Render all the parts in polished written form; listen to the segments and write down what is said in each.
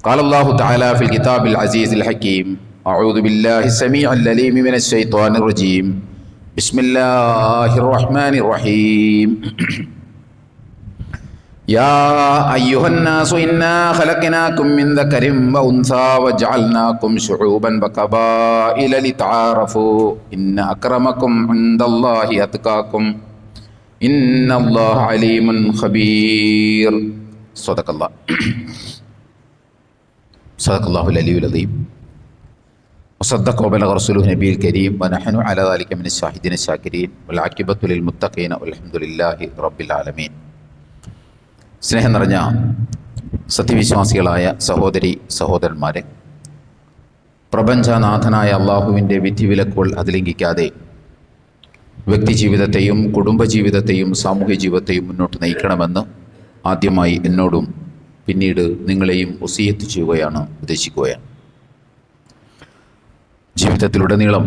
قال الله تعالى في الكتاب العزيز الحكيم أعوذ بالله السميع العليم من الشيطان الرجيم بسم الله الرحمن الرحيم يا أيها الناس إنا خلقناكم من ذكر وأنثى وجعلناكم شعوبا وقبائل لتعارفوا إن أكرمكم عند الله أتقاكم إن الله عليم خبير صدق الله صدق الله العلي العظيم وصدق وبلغ رسوله النبي الكريم ونحن على ذلك من الشاهدين الشاكرين والعاقبة للمتقين والحمد لله رب العالمين. സ്നേഹം നിറഞ്ഞ സത്യവിശ്വാസികളായ സഹോദരി സഹോദരന്മാരെ, പ്രപഞ്ചനാഥനായ അള്ളാഹുവിൻ്റെ വിധിവിലക്കുകൾ അതിലംഘിക്കാതെ വ്യക്തിജീവിതത്തെയും കുടുംബജീവിതത്തെയും സാമൂഹ്യ ജീവിതത്തെയും മുന്നോട്ട് നയിക്കണമെന്ന് ആദ്യമായി എന്നോടും പിന്നീട് നിങ്ങളെയും വസിയത്ത് ചെയ്യുകയാണ്, ഉപദേശിക്കുകയാണ്. ജീവിതത്തിലുടനീളം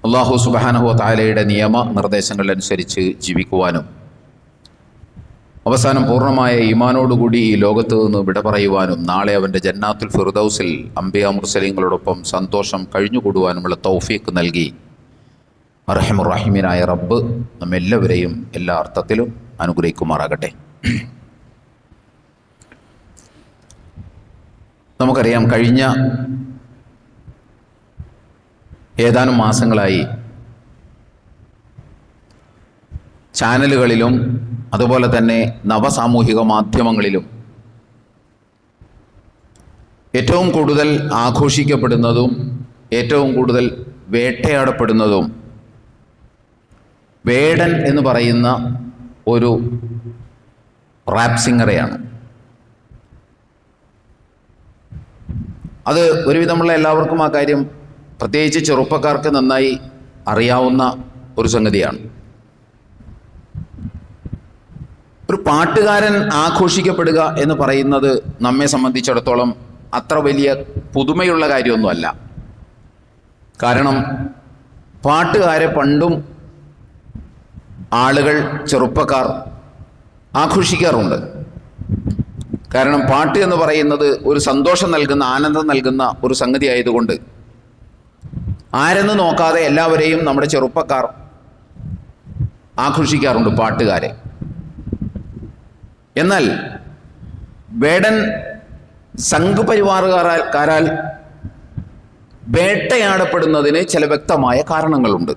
അള്ളാഹു സുബ്ഹാനഹു വ തആലയുടെ നിയമ നിർദ്ദേശങ്ങളനുസരിച്ച് ജീവിക്കുവാനും അവസാനം പൂർണ്ണമായ ഈമാനോടുകൂടി ഈ ലോകത്ത് നിന്ന് വിട പറയുവാനും നാളെ അവൻ്റെ ജന്നാത്തുൽ ഫിർദൗസിൽ അംബിയാ മുർസലീങ്ങളോടൊപ്പം സന്തോഷം കഴിഞ്ഞുകൂടുവാനുമുള്ള തൗഫീഖ് നൽകി അർഹമുർ റഹീമീനായ റബ്ബ് നമ്മെല്ലാവരെയും എല്ലാ അർത്ഥത്തിലും അനുഗ്രഹിക്കുമാറാകട്ടെ. നമുക്കറിയാം, കഴിഞ്ഞ ഏതാനും മാസങ്ങളായി ചാനലുകളിലും അതുപോലെ തന്നെ നവസാമൂഹിക മാധ്യമങ്ങളിലും ഏറ്റവും കൂടുതൽ ആഘോഷിക്കപ്പെടുന്നതും ഏറ്റവും കൂടുതൽ വേട്ടയാടപ്പെടുന്നതും വേടൻ എന്ന് പറയുന്ന ഒരു റാപ്പ് സിംഗറെയാണ്. അത് ഒരുവിധമുള്ള എല്ലാവർക്കും ആ കാര്യം, പ്രത്യേകിച്ച് ചെറുപ്പക്കാർക്ക് നന്നായി അറിയാവുന്ന ഒരു സംഗതിയാണ്. ഒരു പാട്ടുകാരൻ ആഘോഷിക്കപ്പെടുക എന്ന് പറയുന്നത് നമ്മെ സംബന്ധിച്ചിടത്തോളം അത്ര വലിയ പുതുമയുള്ള കാര്യമൊന്നുമല്ല. കാരണം പാട്ടുകാരെ പണ്ടും ആളുകൾ, ചെറുപ്പക്കാർ ആഘോഷിക്കാറുണ്ട്. കാരണം പാട്ട് എന്ന് പറയുന്നത് ഒരു സന്തോഷം നൽകുന്ന, ആനന്ദം നൽകുന്ന ഒരു സംഗതി ആയതുകൊണ്ട് ആരെന്ന് നോക്കാതെ എല്ലാവരെയും നമ്മുടെ ചെറുപ്പക്കാർ ആഘോഷിക്കാറുണ്ട് പാട്ടുകാരെ. എന്നാൽ വേടൻ സംഘപരിവാറുകാരാൽ വേട്ടയാടപ്പെടുന്നതിന് ചില വ്യക്തമായ കാരണങ്ങളുണ്ട്.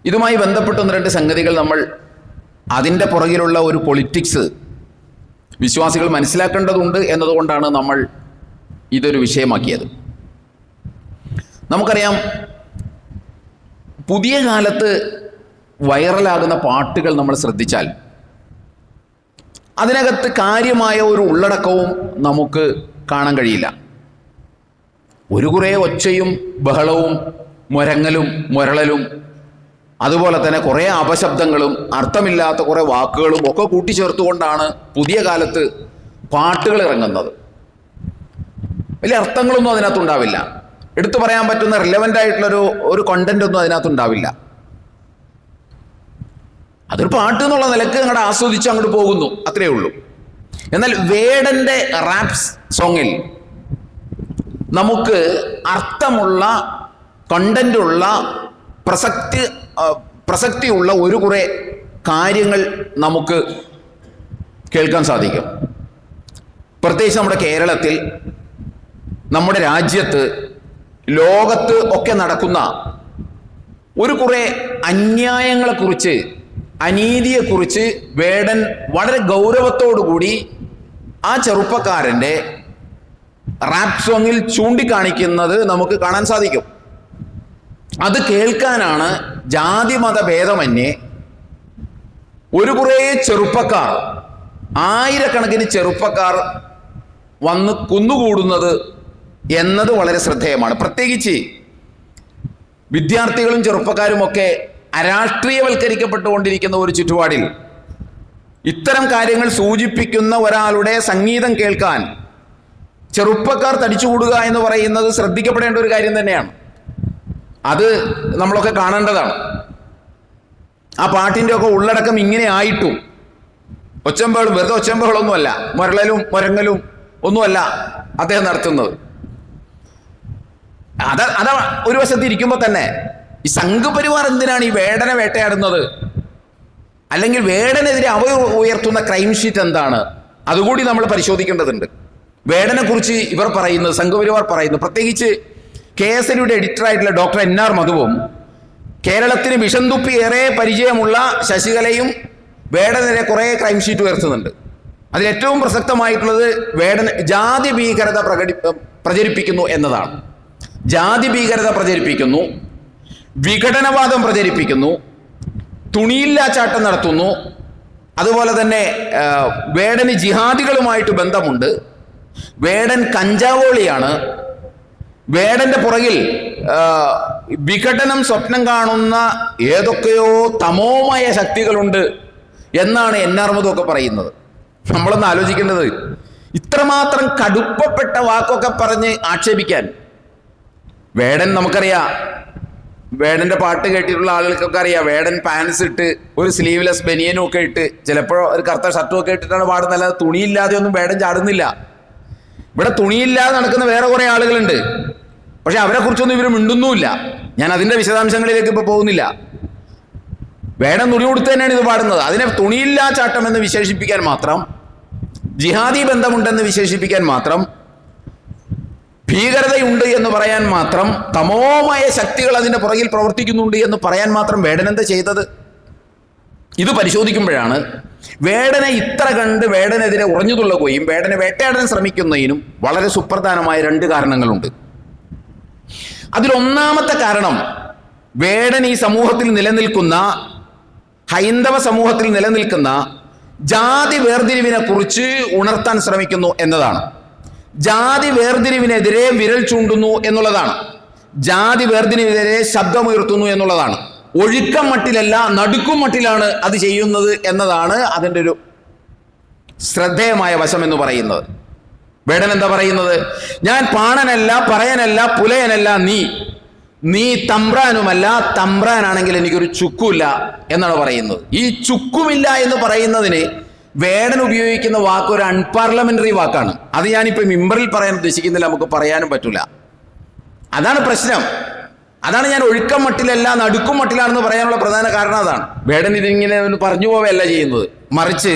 ഇതുമായി ബന്ധപ്പെട്ട ഒന്ന് രണ്ട് സംഗതികൾ നമ്മൾ, അതിൻ്റെ പുറകിലുള്ള ഒരു പൊളിറ്റിക്സ് വിശ്വാസികൾ മനസ്സിലാക്കേണ്ടതുണ്ട് എന്നതുകൊണ്ടാണ് നമ്മൾ ഇതൊരു വിഷയമാക്കിയത്. നമുക്കറിയാം, പുതിയ കാലത്ത് വൈറലാകുന്ന പാട്ടുകൾ നമ്മൾ ശ്രദ്ധിച്ചാൽ അതിനകത്ത് കാര്യമായ ഒരു ഉള്ളടക്കവും നമുക്ക് കാണാൻ കഴിയില്ല. ഒരു കുറേ ഒച്ചയും ബഹളവും മുരങ്ങലും മുരളലും അതുപോലെ തന്നെ കുറേ അപശബ്ദങ്ങളും അർത്ഥമില്ലാത്ത കുറേ വാക്കുകളും ഒക്കെ കൂട്ടിച്ചേർത്തുകൊണ്ടാണ് പുതിയ കാലത്ത് പാട്ടുകൾ ഇറങ്ങുന്നത്. വലിയ അർത്ഥങ്ങളൊന്നും അതിനകത്തുണ്ടാവില്ല. എടുത്തു പറയാൻ പറ്റുന്ന റിലവൻ്റ് ആയിട്ടുള്ളൊരു കണ്ടന്റ് ഒന്നും അതിനകത്തുണ്ടാവില്ല. അതൊരു പാട്ട് എന്നുള്ള നിലക്ക് അങ്ങോട്ട് ആസ്വദിച്ച് അങ്ങോട്ട് പോകുന്നു, അത്രയേ ഉള്ളൂ. എന്നാൽ വേടൻ്റെ റാപ്സ് സോങ്ങിൽ നമുക്ക് അർത്ഥമുള്ള, കണ്ടന്റുള്ള, പ്രസക്തിയുള്ള ഒരു കുറേ കാര്യങ്ങൾ നമുക്ക് കേൾക്കാൻ സാധിക്കും. പ്രത്യേകിച്ച് നമ്മുടെ കേരളത്തിൽ, നമ്മുടെ രാജ്യത്ത്, ലോകത്ത് ഒക്കെ നടക്കുന്ന ഒരു കുറേ അന്യായങ്ങളെക്കുറിച്ച്, അനീതിയെക്കുറിച്ച് വേടൻ വളരെ ഗൗരവത്തോടുകൂടി ആ ചെറുപ്പക്കാരൻ്റെ റാപ്പ് സോങ്ങിൽ ചൂണ്ടിക്കാണിക്കുന്നത് നമുക്ക് കാണാൻ സാധിക്കും. അത് കേൾക്കാനാണ് ജാതിമത ഭേദമന്യേ ഒരു കുറേ ചെറുപ്പക്കാർ, ആയിരക്കണക്കിന് ചെറുപ്പക്കാർ വന്ന് കുന്നുകൂടുന്നത് എന്നത് വളരെ ശ്രദ്ധേയമാണ്. പ്രത്യേകിച്ച് വിദ്യാർത്ഥികളും ചെറുപ്പക്കാരുമൊക്കെ അരാഷ്ട്രീയവൽക്കരിക്കപ്പെട്ടുകൊണ്ടിരിക്കുന്ന ഒരു ചുറ്റുപാടിൽ ഇത്തരം കാര്യങ്ങൾ സൂചിപ്പിക്കുന്ന ഒരാളുടെ സംഗീതം കേൾക്കാൻ ചെറുപ്പക്കാർ തടിച്ചുകൂടുക എന്ന് പറയുന്നത് ശ്രദ്ധിക്കപ്പെടേണ്ട ഒരു കാര്യം തന്നെയാണ്. അത് നമ്മളൊക്കെ കാണേണ്ടതാണ്. ആ പാട്ടിൻ്റെ ഒക്കെ ഉള്ളടക്കം ഇങ്ങനെ ആയിട്ടും ഒച്ചമ്പകളും വെറുതെ ഒച്ചമ്പകളൊന്നുമല്ല, മുരളലും മുരങ്ങലും ഒന്നുമല്ല അദ്ദേഹം നടത്തുന്നത്. അതാ ഒരു വശത്ത് ഇരിക്കുമ്പോൾ തന്നെ ഈ സംഘപരിവാർ എന്തിനാണ് ഈ വേടനെ വേട്ടയാടുന്നത്? അല്ലെങ്കിൽ വേടനെതിരെ അവർ ഉയർത്തുന്ന ക്രൈം ഷീറ്റ് എന്താണ്? അതുകൂടി നമ്മൾ പരിശോധിക്കേണ്ടതുണ്ട്. വേടനെ കുറിച്ച് ഇവർ പറയുന്നത്, സംഘപരിവാർ പറയുന്നത്, പ്രത്യേകിച്ച് KSNയുടെ എഡിറ്ററായിട്ടുള്ള ഡോക്ടർ NR മധുവും കേരളത്തിന് വിഷം തുപ്പി ഏറെ പരിചയമുള്ള ശശികലയും വേടനെതിരെ കുറേ ക്രൈം ഷീറ്റ് ഉയർത്തുന്നുണ്ട്. അതിലേറ്റവും പ്രസക്തമായിട്ടുള്ളത് വേടൻ ജാതി ഭീകരത പ്രചരിപ്പിക്കുന്നു എന്നതാണ്. ജാതി ഭീകരത പ്രചരിപ്പിക്കുന്നു, വിഘടനവാദം പ്രചരിപ്പിക്കുന്നു, തുണിയില്ലാച്ചാട്ടം നടത്തുന്നു. അതുപോലെ തന്നെ വേടന് ജിഹാദികളുമായിട്ട് ബന്ധമുണ്ട്, വേടൻ കഞ്ചാവോളിയാണ്, വേടന്റെ പുറകിൽ വിഘടനം സ്വപ്നം കാണുന്ന ഏതൊക്കെയോ തമോമയ ശക്തികളുണ്ട് എന്നാണ് NR മധു ഒക്കെ പറയുന്നത്. നമ്മളൊന്ന് ആലോചിക്കേണ്ടത്, ഇത്രമാത്രം കടുപ്പപ്പെട്ട വാക്കൊക്കെ പറഞ്ഞ് ആക്ഷേപിക്കാൻ. വേടൻ നമുക്കറിയാം, വേടന്റെ പാട്ട് കേട്ടിട്ടുള്ള ആളുകൾക്കൊക്കെ അറിയാം, വേടൻ പാൻസ് ഇട്ട് ഒരു സ്ലീവ്ലെസ് ബനിയനും ഒക്കെ ഇട്ട് ചിലപ്പോൾ ഒരു കറുത്ത ഷർട്ടും ഒക്കെ ഇട്ടിട്ടാണ് പാടുന്നത്. അല്ലാതെ തുണിയില്ലാതെ ഒന്നും വേടൻ ചാടുന്നില്ല. ഇവിടെ തുണിയില്ലാതെ നടക്കുന്ന വേറെ കുറെ ആളുകളുണ്ട്, പക്ഷെ അവരെ കുറിച്ചൊന്നും ഇവർ മിണ്ടുന്നുമില്ല. ഞാൻ അതിന്റെ വിശദാംശങ്ങളിലേക്ക് ഇപ്പൊ പോകുന്നില്ല. വേടൻ തുണി കൊടുത്ത് തന്നെയാണ് ഇത് പാടുന്നത്. അതിനെ തുണിയില്ലാ ചാട്ടം എന്ന് വിശേഷിപ്പിക്കാൻ മാത്രം, ജിഹാദി ബന്ധമുണ്ടെന്ന് വിശേഷിപ്പിക്കാൻ മാത്രം, ഭീകരതയുണ്ട് എന്ന് പറയാൻ മാത്രം, തമോമയ ശക്തികൾ അതിന്റെ പുറകിൽ പ്രവർത്തിക്കുന്നുണ്ട് എന്ന് പറയാൻ മാത്രം വേടൻ എന്താ ചെയ്തത്? ഇത് പരിശോധിക്കുമ്പോഴാണ് വേടനെ ഇത്ര കണ്ട് വേടനെതിരെ ഉറഞ്ഞുതുള്ളുകയും വേടനെ വേട്ടയാടാൻ ശ്രമിക്കുന്നതിനും വളരെ സുപ്രധാനമായ രണ്ട് കാരണങ്ങളുണ്ട്. അതിലൊന്നാമത്തെ കാരണം, വേടൻ ഈ സമൂഹത്തിൽ നിലനിൽക്കുന്ന, ഹൈന്ദവ സമൂഹത്തിൽ നിലനിൽക്കുന്ന ജാതി വേർതിരിവിനെ കുറിച്ച് ഉണർത്താൻ ശ്രമിക്കുന്നു എന്നതാണ്. ജാതി വേർതിരിവിനെതിരെ വിരൽ ചൂണ്ടുന്നു എന്നുള്ളതാണ്. ജാതി വേർതിരിവിനെതിരെ ശബ്ദമുയർത്തുന്നു എന്നുള്ളതാണ്. ഒഴുക്കം മട്ടിലല്ല, നടുക്കും മട്ടിലാണ് അത് ചെയ്യുന്നത് എന്നതാണ് അതിൻ്റെ ഒരു ശ്രദ്ധേയമായ വശം എന്ന് പറയുന്നത്. വേടൻ എന്താ പറയുന്നത്? ഞാൻ പാണനല്ല, പറയനല്ല, പുലയനല്ല, നീ തമ്പ്രാനുമല്ല, തമ്പ്രാനാണെങ്കിൽ എനിക്കൊരു ചുക്കുമില്ല എന്നാണ് പറയുന്നത്. ഈ ചുക്കുമില്ല എന്ന് പറയുന്നതിന് വേടൻ ഉപയോഗിക്കുന്ന വാക്ക് ഒരു അൺപാർലമെന്ററി വാക്കാണ്. അത് ഞാനിപ്പോൾ മിമ്പറിൽ പറയാൻ ഉദ്ദേശിക്കുന്നില്ല, നമുക്ക് പറയാനും പറ്റില്ല. അതാണ് പ്രശ്നം. അതാണ് ഞാൻ ഒഴുക്കം മട്ടിലല്ല നടുക്കും മട്ടിലാണെന്ന് പറയാനുള്ള പ്രധാന കാരണം. അതാണ് വേടൻ ഇതിങ്ങനെ പറഞ്ഞു പോവുകയല്ല ചെയ്യുന്നത്, മറിച്ച്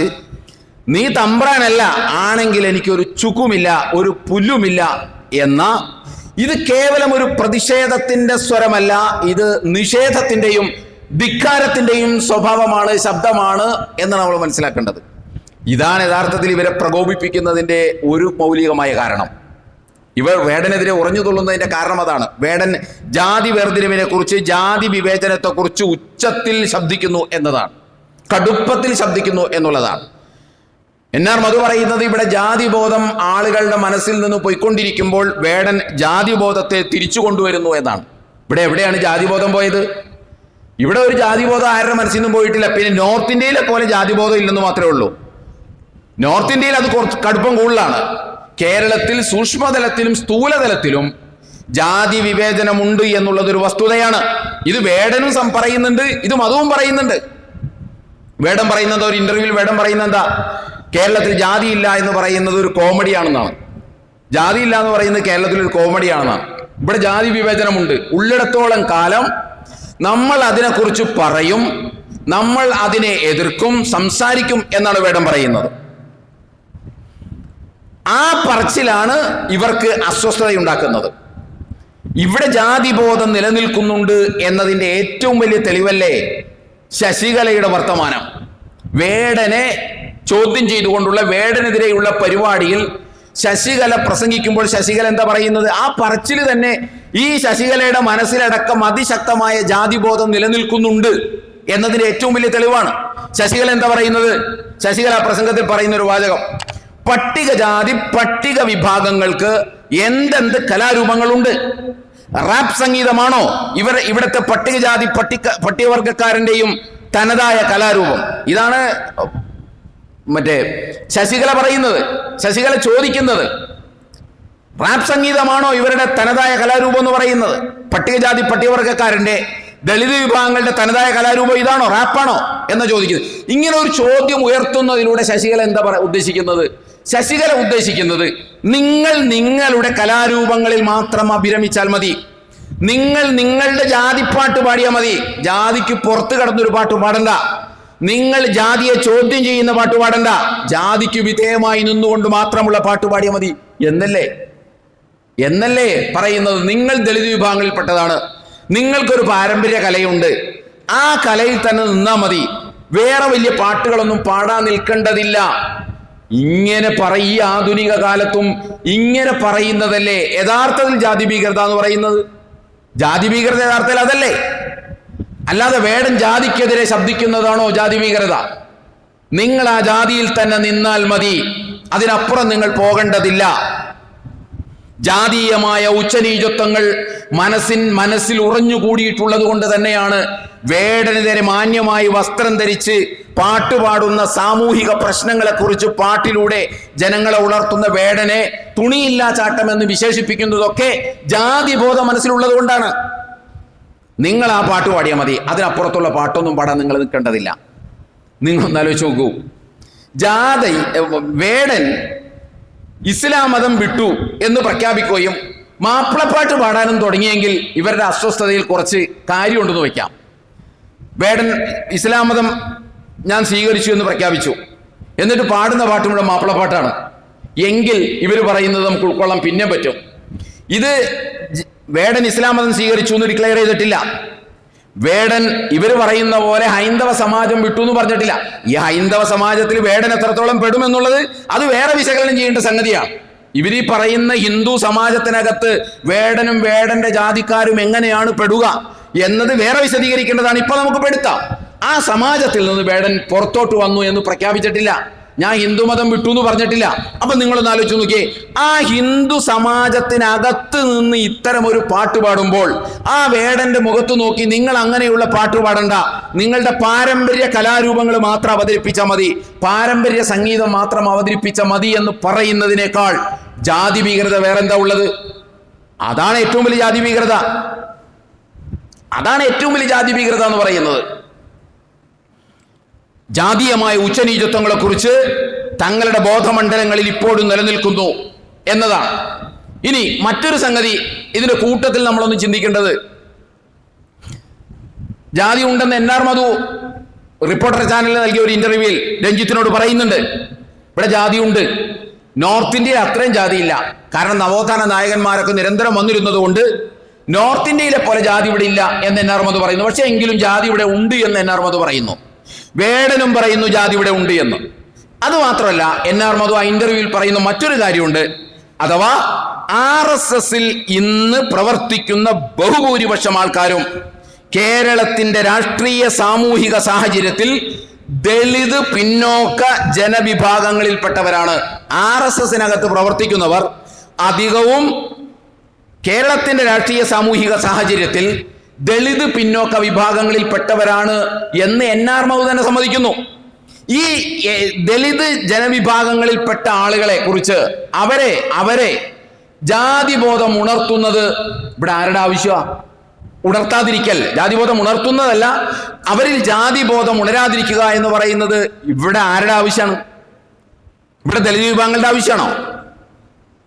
നീ തമ്പ്രാനല്ല, ആണെങ്കിൽ എനിക്കൊരു ചുക്കുമില്ല, ഒരു പുല്ലുമില്ല എന്ന, ഇത് കേവലം ഒരു പ്രതിഷേധത്തിന്റെ സ്വരമല്ല, ഇത് നിഷേധത്തിന്റെയും ധിക്കാരത്തിന്റെയും സ്വഭാവമാണ്, ശബ്ദമാണ് എന്ന് നമ്മൾ മനസ്സിലാക്കേണ്ടത്. ഇതാണ് യഥാർത്ഥത്തിൽ ഇവരെ പ്രകോപിപ്പിക്കുന്നതിൻ്റെ ഒരു മൗലികമായ കാരണം. ഇവർ വേടനെതിരെ ഉറഞ്ഞു തുള്ളുന്നതിന്റെ കാരണം അതാണ്. വേടൻ ജാതി വേർതിരിവിനെ കുറിച്ച്, ജാതി വിവേചനത്തെക്കുറിച്ച് ഉച്ചത്തിൽ ശബ്ദിക്കുന്നു എന്നതാണ്, കടുപ്പത്തിൽ ശബ്ദിക്കുന്നു എന്നുള്ളതാണ്. NR മധു പറയുന്നത് ഇവിടെ ജാതിബോധം ആളുകളുടെ മനസ്സിൽ നിന്ന് പോയിക്കൊണ്ടിരിക്കുമ്പോൾ വേടൻ ജാതിബോധത്തെ തിരിച്ചു കൊണ്ടുവരുന്നു എന്നാണ്. ഇവിടെ എവിടെയാണ് ജാതിബോധം പോയത്? ഇവിടെ ഒരു ജാതിബോധം ആരുടെ മനസ്സിൽ നിന്നും പോയിട്ടില്ല. പിന്നെ നോർത്ത് ഇന്ത്യയിലെ പോലെ ജാതിബോധം ഇല്ലെന്ന് മാത്രമേ ഉള്ളൂ. നോർത്ത് ഇന്ത്യയിൽ അത് കുറച്ച് കടുപ്പം കൂടുതലാണ്. കേരളത്തിൽ സൂക്ഷ്മതലത്തിലും സ്ഥൂലതലത്തിലും ജാതി വിവേചനമുണ്ട് എന്നുള്ളതൊരു വസ്തുതയാണ്. ഇത് വേടനും പറയുന്നുണ്ട്, ഇത് മധുവും പറയുന്നുണ്ട്. വേടൻ പറയുന്നത്, ഒരു ഇന്റർവ്യൂവിൽ വേടൻ പറയുന്നത് എന്താ? കേരളത്തിൽ ജാതിയില്ല എന്ന് പറയുന്നത് ഒരു കോമഡിയാണെന്നാണ്. ജാതിയില്ല എന്ന് പറയുന്നത് കേരളത്തിൽ ഒരു കോമഡിയാണെന്നാണ്. ഇവിടെ ജാതി വിവേചനമുണ്ട്. ഉള്ളിടത്തോളം കാലം നമ്മൾ അതിനെക്കുറിച്ച് പറയും, നമ്മൾ അതിനെ എതിർക്കും, സംസാരിക്കും എന്നാണ് വേടൻ പറയുന്നത്. ആ പറച്ചിലാണ് ഇവർക്ക് അസ്വസ്ഥതയുണ്ടാക്കുന്നത്. ഇവിടെ ജാതിബോധം നിലനിൽക്കുന്നുണ്ട് എന്നതിൻ്റെ ഏറ്റവും വലിയ തെളിവല്ലേ ശശികലയുടെ വർത്തമാനം. വേടനെ ചോദ്യം ചെയ്തുകൊണ്ടുള്ള, വേടനെതിരെയുള്ള പരിപാടിയിൽ ശശികല പ്രസംഗിക്കുമ്പോൾ ശശികല എന്താ പറയുന്നത്? ആ പറച്ചിൽ തന്നെ ഈ ശശികലയുടെ മനസ്സിലടക്കം അതിശക്തമായ ജാതിബോധം നിലനിൽക്കുന്നുണ്ട് എന്നതിന്റെ ഏറ്റവും വലിയ തെളിവാണ്. ശശികല എന്താ പറയുന്നത്? ശശികല പ്രസംഗത്തിൽ പറയുന്ന ഒരു വാചകം, പട്ടികജാതി പട്ടിക വിഭാഗങ്ങൾക്ക് എന്തെന്ത് കലാരൂപങ്ങളുണ്ട്? റാപ്പ് സംഗീതമാണോ ഇവിടുത്തെ പട്ടികജാതി പട്ടികവർഗക്കാരൻ്റെയും തനതായ കലാരൂപം? ഇതാണ് മറ്റേ ശശികല പറയുന്നത്. ശശികല ചോദിക്കുന്നത്, റാപ്പ് സംഗീതമാണോ ഇവരുടെ തനതായ കലാരൂപം എന്ന് പറയുന്നത്? പട്ടികജാതി പട്ടികവർഗക്കാരൻ്റെ ദളിത് വിഭാഗങ്ങളുടെ തനതായ കലാരൂപം ഇതാണോ, റാപ്പാണോ എന്ന് ചോദിക്കുന്നത്. ഇങ്ങനെ ഒരു ചോദ്യം ഉയർത്തുന്നതിലൂടെ ശശികല എന്താ ഉദ്ദേശിക്കുന്നത്? ശശികല ഉദ്ദേശിക്കുന്നത് നിങ്ങൾ നിങ്ങളുടെ കലാരൂപങ്ങളിൽ മാത്രം അഭിരമിച്ചാൽ മതി, നിങ്ങൾ നിങ്ങളുടെ ജാതിപ്പാട്ട് പാടിയാൽ മതി, ജാതിക്ക് പുറത്ത് കടന്നൊരു പാട്ട് പാടണ്ട, നിങ്ങൾ ജാതിയെ ചോദ്യം ചെയ്യുന്ന പാട്ട് പാടണ്ട, ജാതിക്ക് വിധേയമായി നിന്നുകൊണ്ട് മാത്രമുള്ള പാട്ട് പാടിയാൽ മതി എന്നല്ലേ പറയുന്നത്. നിങ്ങൾ ദളിത് വിഭാഗങ്ങളിൽപ്പെട്ടതാണ്, നിങ്ങൾക്കൊരു പാരമ്പര്യ കലയുണ്ട്, ആ കലയിൽ തന്നെ നിന്നാൽ മതി, വേറെ വലിയ പാട്ടുകളൊന്നും പാടാൻ നിൽക്കേണ്ടതില്ല. ഇങ്ങനെ ഈ ആധുനിക കാലത്തും ഇങ്ങനെ പറയുന്നതല്ലേ യഥാർത്ഥത്തിൽ ജാതി ഭീകരത എന്ന് പറയുന്നത്? ജാതി ഭീകരത യഥാർത്ഥത്തിൽ അതല്ലേ? അല്ലാതെ വേടൻ ജാതിക്കെതിരെ ശബ്ദിക്കുന്നതാണോ ജാതി ഭീകരത? നിങ്ങൾ ആ ജാതിയിൽ തന്നെ നിന്നാൽ മതി, അതിനപ്പുറം നിങ്ങൾ പോകേണ്ടതില്ല. ജാതീയമായ ഉച്ചനീചത്വങ്ങൾ മനസ്സിൽ ഉറഞ്ഞുകൂടിയിട്ടുള്ളത് കൊണ്ട് തന്നെയാണ് വേടനെതിരെ മാന്യമായി വസ്ത്രം ധരിച്ച് പാട്ടുപാടുന്ന സാമൂഹിക പ്രശ്നങ്ങളെ കുറിച്ച് പാട്ടിലൂടെ ജനങ്ങളെ ഉണർത്തുന്ന വേടനെ തുണിയില്ലാ ചാട്ടം എന്ന് വിശേഷിപ്പിക്കുന്നതൊക്കെ ജാതിബോധം മനസ്സിലുള്ളത് കൊണ്ടാണ്. നിങ്ങൾ ആ പാട്ട് പാടിയാൽ മതി, അതിനപ്പുറത്തുള്ള പാട്ടൊന്നും പാടാൻ നിങ്ങൾ നിൽക്കേണ്ടതില്ല. നിങ്ങളൊന്ന് ആലോചിച്ച് നോക്കൂ. വേടൻ ഇസ്ലാം മതം വിട്ടു എന്ന് പ്രഖ്യാപിക്കുകയും മാപ്പിളപ്പാട്ട് പാടാനും തുടങ്ങിയെങ്കിൽ ഇവരുടെ അസ്വസ്ഥതയിൽ കുറച്ച് കാര്യമുണ്ടെന്ന് വയ്ക്കാം. വേടൻ ഇസ്ലാം മതം ഞാൻ സ്വീകരിച്ചു എന്ന് പ്രഖ്യാപിച്ചു, എന്നിട്ട് പാടുന്ന പാട്ട് മുഴുവൻ മാപ്പിളപ്പാട്ടാണ് എങ്കിൽ ഇവർ പറയുന്നത് നമുക്ക് ഉൾക്കൊള്ളാൻ പിന്നെ പറ്റും. ഇത് വേടൻ ഇസ്ലാം മതം സ്വീകരിച്ചു എന്ന് ഡിക്ലെയർ ചെയ്തിട്ടില്ല. വേടൻ ഇവർ പറയുന്ന പോലെ ഹൈന്ദവ സമാജം വിട്ടു എന്ന് പറഞ്ഞിട്ടില്ല. ഈ ഹൈന്ദവ സമാജത്തിൽ വേടൻ എത്രത്തോളം പെടുമെന്നുള്ളത് അത് വേറെ വിശകലനം ചെയ്യേണ്ട സംഗതിയാണ്. ഇവരീ പറയുന്ന ഹിന്ദു സമാജത്തിനകത്ത് വേടനും വേടന്റെ ജാതിക്കാരും എങ്ങനെയാണ് പെടുക എന്നത് വേറെ വിശദീകരിക്കേണ്ടതാണ്. ഇപ്പൊ നമുക്ക് പെടുത്താം. ആ സമാജത്തിൽ നിന്ന് വേടൻ പുറത്തോട്ട് വന്നു എന്ന് പ്രഖ്യാപിച്ചിട്ടില്ല, ഞാൻ ഹിന്ദുമതം വിട്ടു എന്ന് പറഞ്ഞിട്ടില്ല. അപ്പൊ നിങ്ങളൊന്ന് ആലോചിച്ച് നോക്കിയേ, ആ ഹിന്ദു സമാജത്തിനകത്ത് നിന്ന് ഇത്തരം ഒരു പാട്ട് പാടുമ്പോൾ ആ വേടന്റെ മുഖത്ത് നോക്കി നിങ്ങൾ അങ്ങനെയുള്ള പാട്ട് പാടണ്ട, നിങ്ങളുടെ പാരമ്പര്യ കലാരൂപങ്ങൾ മാത്രം അവതരിപ്പിച്ചാൽ മതി, പാരമ്പര്യ സംഗീതം മാത്രം അവതരിപ്പിച്ചാൽ മതി എന്ന് പറയുന്നതിനേക്കാൾ ജാതി ഭീകരത വേറെന്താ ഉള്ളത്? അതാണ് ഏറ്റവും വലിയ ജാതി ഭീകരത. അതാണ് ഏറ്റവും വലിയ ജാതി ഭീകരത എന്ന് പറയുന്നത്. ജാതീയമായ ഉച്ചനീചത്വങ്ങളെ കുറിച്ച് തങ്ങളുടെ ബോധമണ്ഡലങ്ങളിൽ ഇപ്പോഴും നിലനിൽക്കുന്നു എന്നതാണ്. ഇനി മറ്റൊരു സംഗതി ഇതിന്റെ കൂട്ടത്തിൽ നമ്മളൊന്ന് ചിന്തിക്കേണ്ടത്, ജാതി ഉണ്ടെന്ന് എൻ.ആർ. മധു റിപ്പോർട്ടർ ചാനലിൽ നൽകിയ ഒരു ഇന്റർവ്യൂവിൽ രഞ്ജിത്തിനോട് പറയുന്നുണ്ട്, ഇവിടെ ജാതി ഉണ്ട്. നോർത്ത് ഇന്ത്യയിൽ അത്രയും ജാതിയില്ല, കാരണം നവോത്ഥാന നായകന്മാരൊക്കെ നിരന്തരം വന്നിരുന്നത് കൊണ്ട് നോർത്ത് ഇന്ത്യയിലെ പോലെ ജാതി ഇവിടെ ഇല്ല എന്ന് എൻ.ആർ. മധു പറയുന്നു. പക്ഷെ എങ്കിലും ജാതി ഇവിടെ ഉണ്ട് എന്ന് എൻ.ആർ. മധു പറയുന്നു. വേടനും പറയുന്നു ജാതി ഇവിടെ ഉണ്ട് എന്ന്. അതുമാത്രമല്ല, എൻ.ആർ. മധു ആ ഇന്റർവ്യൂവിൽ പറയുന്ന മറ്റൊരു കാര്യമുണ്ട്. അഥവാ RSSൽ ഇന്ന് പ്രവർത്തിക്കുന്ന ബഹുഭൂരിപക്ഷം ആൾക്കാരും കേരളത്തിന്റെ രാഷ്ട്രീയ സാമൂഹിക സാഹചര്യത്തിൽ ദളിത് പിന്നോക്ക ജനവിഭാഗങ്ങളിൽപ്പെട്ടവരാണ്. RSSനകത്ത് പ്രവർത്തിക്കുന്നവർ അധികവും കേരളത്തിന്റെ രാഷ്ട്രീയ സാമൂഹിക സാഹചര്യത്തിൽ ദളിത് പിന്നോക്ക വിഭാഗങ്ങളിൽപ്പെട്ടവരാണ് എന്ന് എൻ.ആർ. മധു തന്നെ സമ്മതിക്കുന്നു. ഈ ദളിത് ജനവിഭാഗങ്ങളിൽപ്പെട്ട ആളുകളെ കുറിച്ച് അവരെ ജാതിബോധം ഉണർത്തുന്നത് ഇവിടെ ആരുടെ ആവശ്യമാണ്? ഉണർത്താതിരിക്കൽ, ജാതിബോധം ഉണർത്തുന്നതല്ല, അവരിൽ ജാതിബോധം ഉണരാതിരിക്കുക എന്ന് പറയുന്നത് ഇവിടെ ആരുടെ ആവശ്യമാണ്? ഇവിടെ ദളിത് വിഭാഗങ്ങളുടെ ആവശ്യമാണോ?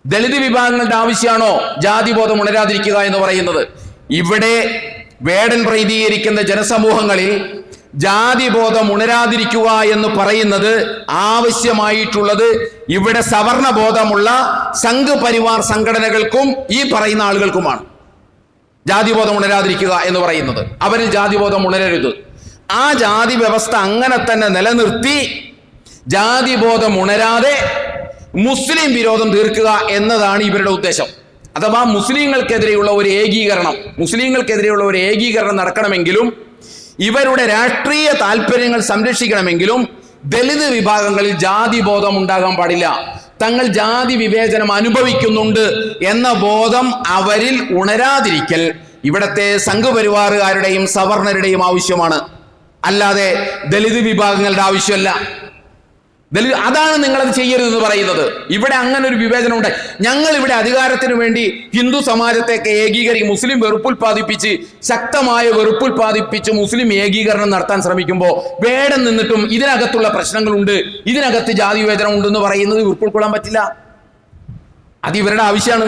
ദളിത് വിഭാഗങ്ങളുടെ ആവശ്യമാണോ ജാതിബോധം ഉണരാതിരിക്കുക എന്ന് പറയുന്നത്? ഇവിടെ വേടൻ പ്രീതീകരിക്കുന്ന ജനസമൂഹങ്ങളിൽ ജാതിബോധം ഉണരാതിരിക്കുക എന്ന് പറയുന്നത് ആവശ്യമായിട്ടുള്ളത് ഇവിടെ സവർണബോധമുള്ള സംഘ് പരിവാർ സംഘടനകൾക്കും ഈ പറയുന്ന ആളുകൾക്കുമാണ്. ജാതിബോധം ഉണരാതിരിക്കുക എന്ന് പറയുന്നത് അവരിൽ ജാതിബോധം ഉണരരുത്. ആ ജാതി വ്യവസ്ഥ അങ്ങനെ തന്നെ നിലനിർത്തി ജാതിബോധം ഉണരാതെ മുസ്ലിം വിരോധം തീർക്കുക എന്നതാണ് ഇവരുടെ ഉദ്ദേശം. അഥവാ മുസ്ലിങ്ങൾക്കെതിരെയുള്ള ഒരു ഏകീകരണം നടക്കണമെങ്കിലും ഇവരുടെ രാഷ്ട്രീയ താല്പര്യങ്ങൾ സംരക്ഷിക്കണമെങ്കിലും ദളിത് വിഭാഗങ്ങളിൽ ജാതിബോധം ഉണ്ടാകാൻ പാടില്ല. തങ്ങൾ ജാതി വിവേചനം അനുഭവിക്കുന്നുണ്ട് എന്ന ബോധം അവരിൽ ഉണരാതിരിക്കൽ ഇവിടത്തെ സംഘപരിവാറുകാരുടെയും സവർണരുടെയും ആവശ്യമാണ്, അല്ലാതെ ദളിത് വിഭാഗങ്ങളുടെ ആവശ്യമല്ല. അതാണ് നിങ്ങളത് ചെയ്യരുതെന്ന് പറയുന്നത്. ഇവിടെ അങ്ങനെ ഒരു വിവേചനം ഉണ്ട്. ഞങ്ങൾ ഇവിടെ അധികാരത്തിന് വേണ്ടി ഹിന്ദു സമാജത്തെയൊക്കെ മുസ്ലിം വെറുപ്പുൽപാദിപ്പിച്ച്, ശക്തമായ വെറുപ്പുൽപാദിപ്പിച്ച് മുസ്ലിം ഏകീകരണം നടത്താൻ ശ്രമിക്കുമ്പോൾ വേടൻ നിന്നിട്ടും ഇതിനകത്തുള്ള പ്രശ്നങ്ങളുണ്ട്, ഇതിനകത്ത് ജാതി വിവേചനം ഉണ്ടെന്ന് പറയുന്നത് ഉൾക്കൊള്ളാൻ പറ്റില്ല. അത് ഇവരുടെ ആവശ്യമാണ്.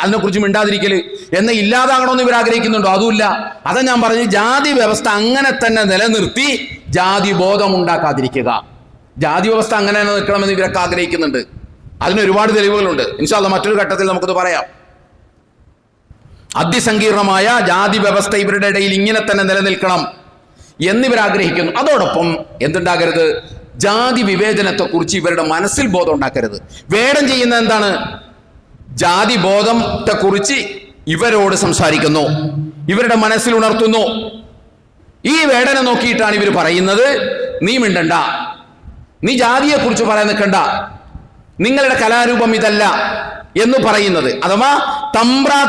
അതിനെക്കുറിച്ച് മിണ്ടാതിരിക്കല് എന്ന ഇല്ലാതാകണമെന്ന് ഇവർ ആഗ്രഹിക്കുന്നുണ്ടോ? അതുമില്ല. അതാ ഞാൻ പറഞ്ഞു, ജാതി വ്യവസ്ഥ അങ്ങനെ തന്നെ നിലനിർത്തി ജാതി ബോധം ഉണ്ടാക്കാതിരിക്കുക. ജാതി വ്യവസ്ഥ അങ്ങനെ തന്നെ നിൽക്കണമെന്ന് ഇവരൊക്കെ ആഗ്രഹിക്കുന്നുണ്ട്. അതിന് ഒരുപാട് തെളിവുകളുണ്ട്. ഇൻഷാ അല്ലാഹ് മറ്റൊരു ഘട്ടത്തിൽ നമുക്കത് പറയാം. അതിസങ്കീർണമായ ജാതി വ്യവസ്ഥ ഇവരുടെ ഇടയിൽ ഇങ്ങനെ തന്നെ നിലനിൽക്കണം എന്നിവർ ആഗ്രഹിക്കുന്നു. അതോടൊപ്പം എന്തുണ്ടാകരുത്? ജാതി വിവേചനത്തെക്കുറിച്ച് ഇവരുടെ മനസ്സിൽ ബോധം ഉണ്ടാക്കരുത്. വേടൻ ചെയ്യുന്നത് എന്താണ്? ജാതി ബോധത്തെക്കുറിച്ച് ഇവരോട് സംസാരിക്കുന്നു, ഇവരുടെ മനസ്സിൽ ഉണർത്തുന്നു. ഈ വേടനെ നോക്കിയിട്ടാണ് ഇവർ പറയുന്നത്, നീ മിണ്ടണ്ട, നീ ജാതിയെക്കുറിച്ച് പറയാൻ നിൽക്കണ്ട, നിങ്ങളുടെ കലാരൂപം ഇതല്ല എന്ന് പറയുന്നത്. അഥവാ തമ്പ്രാൻ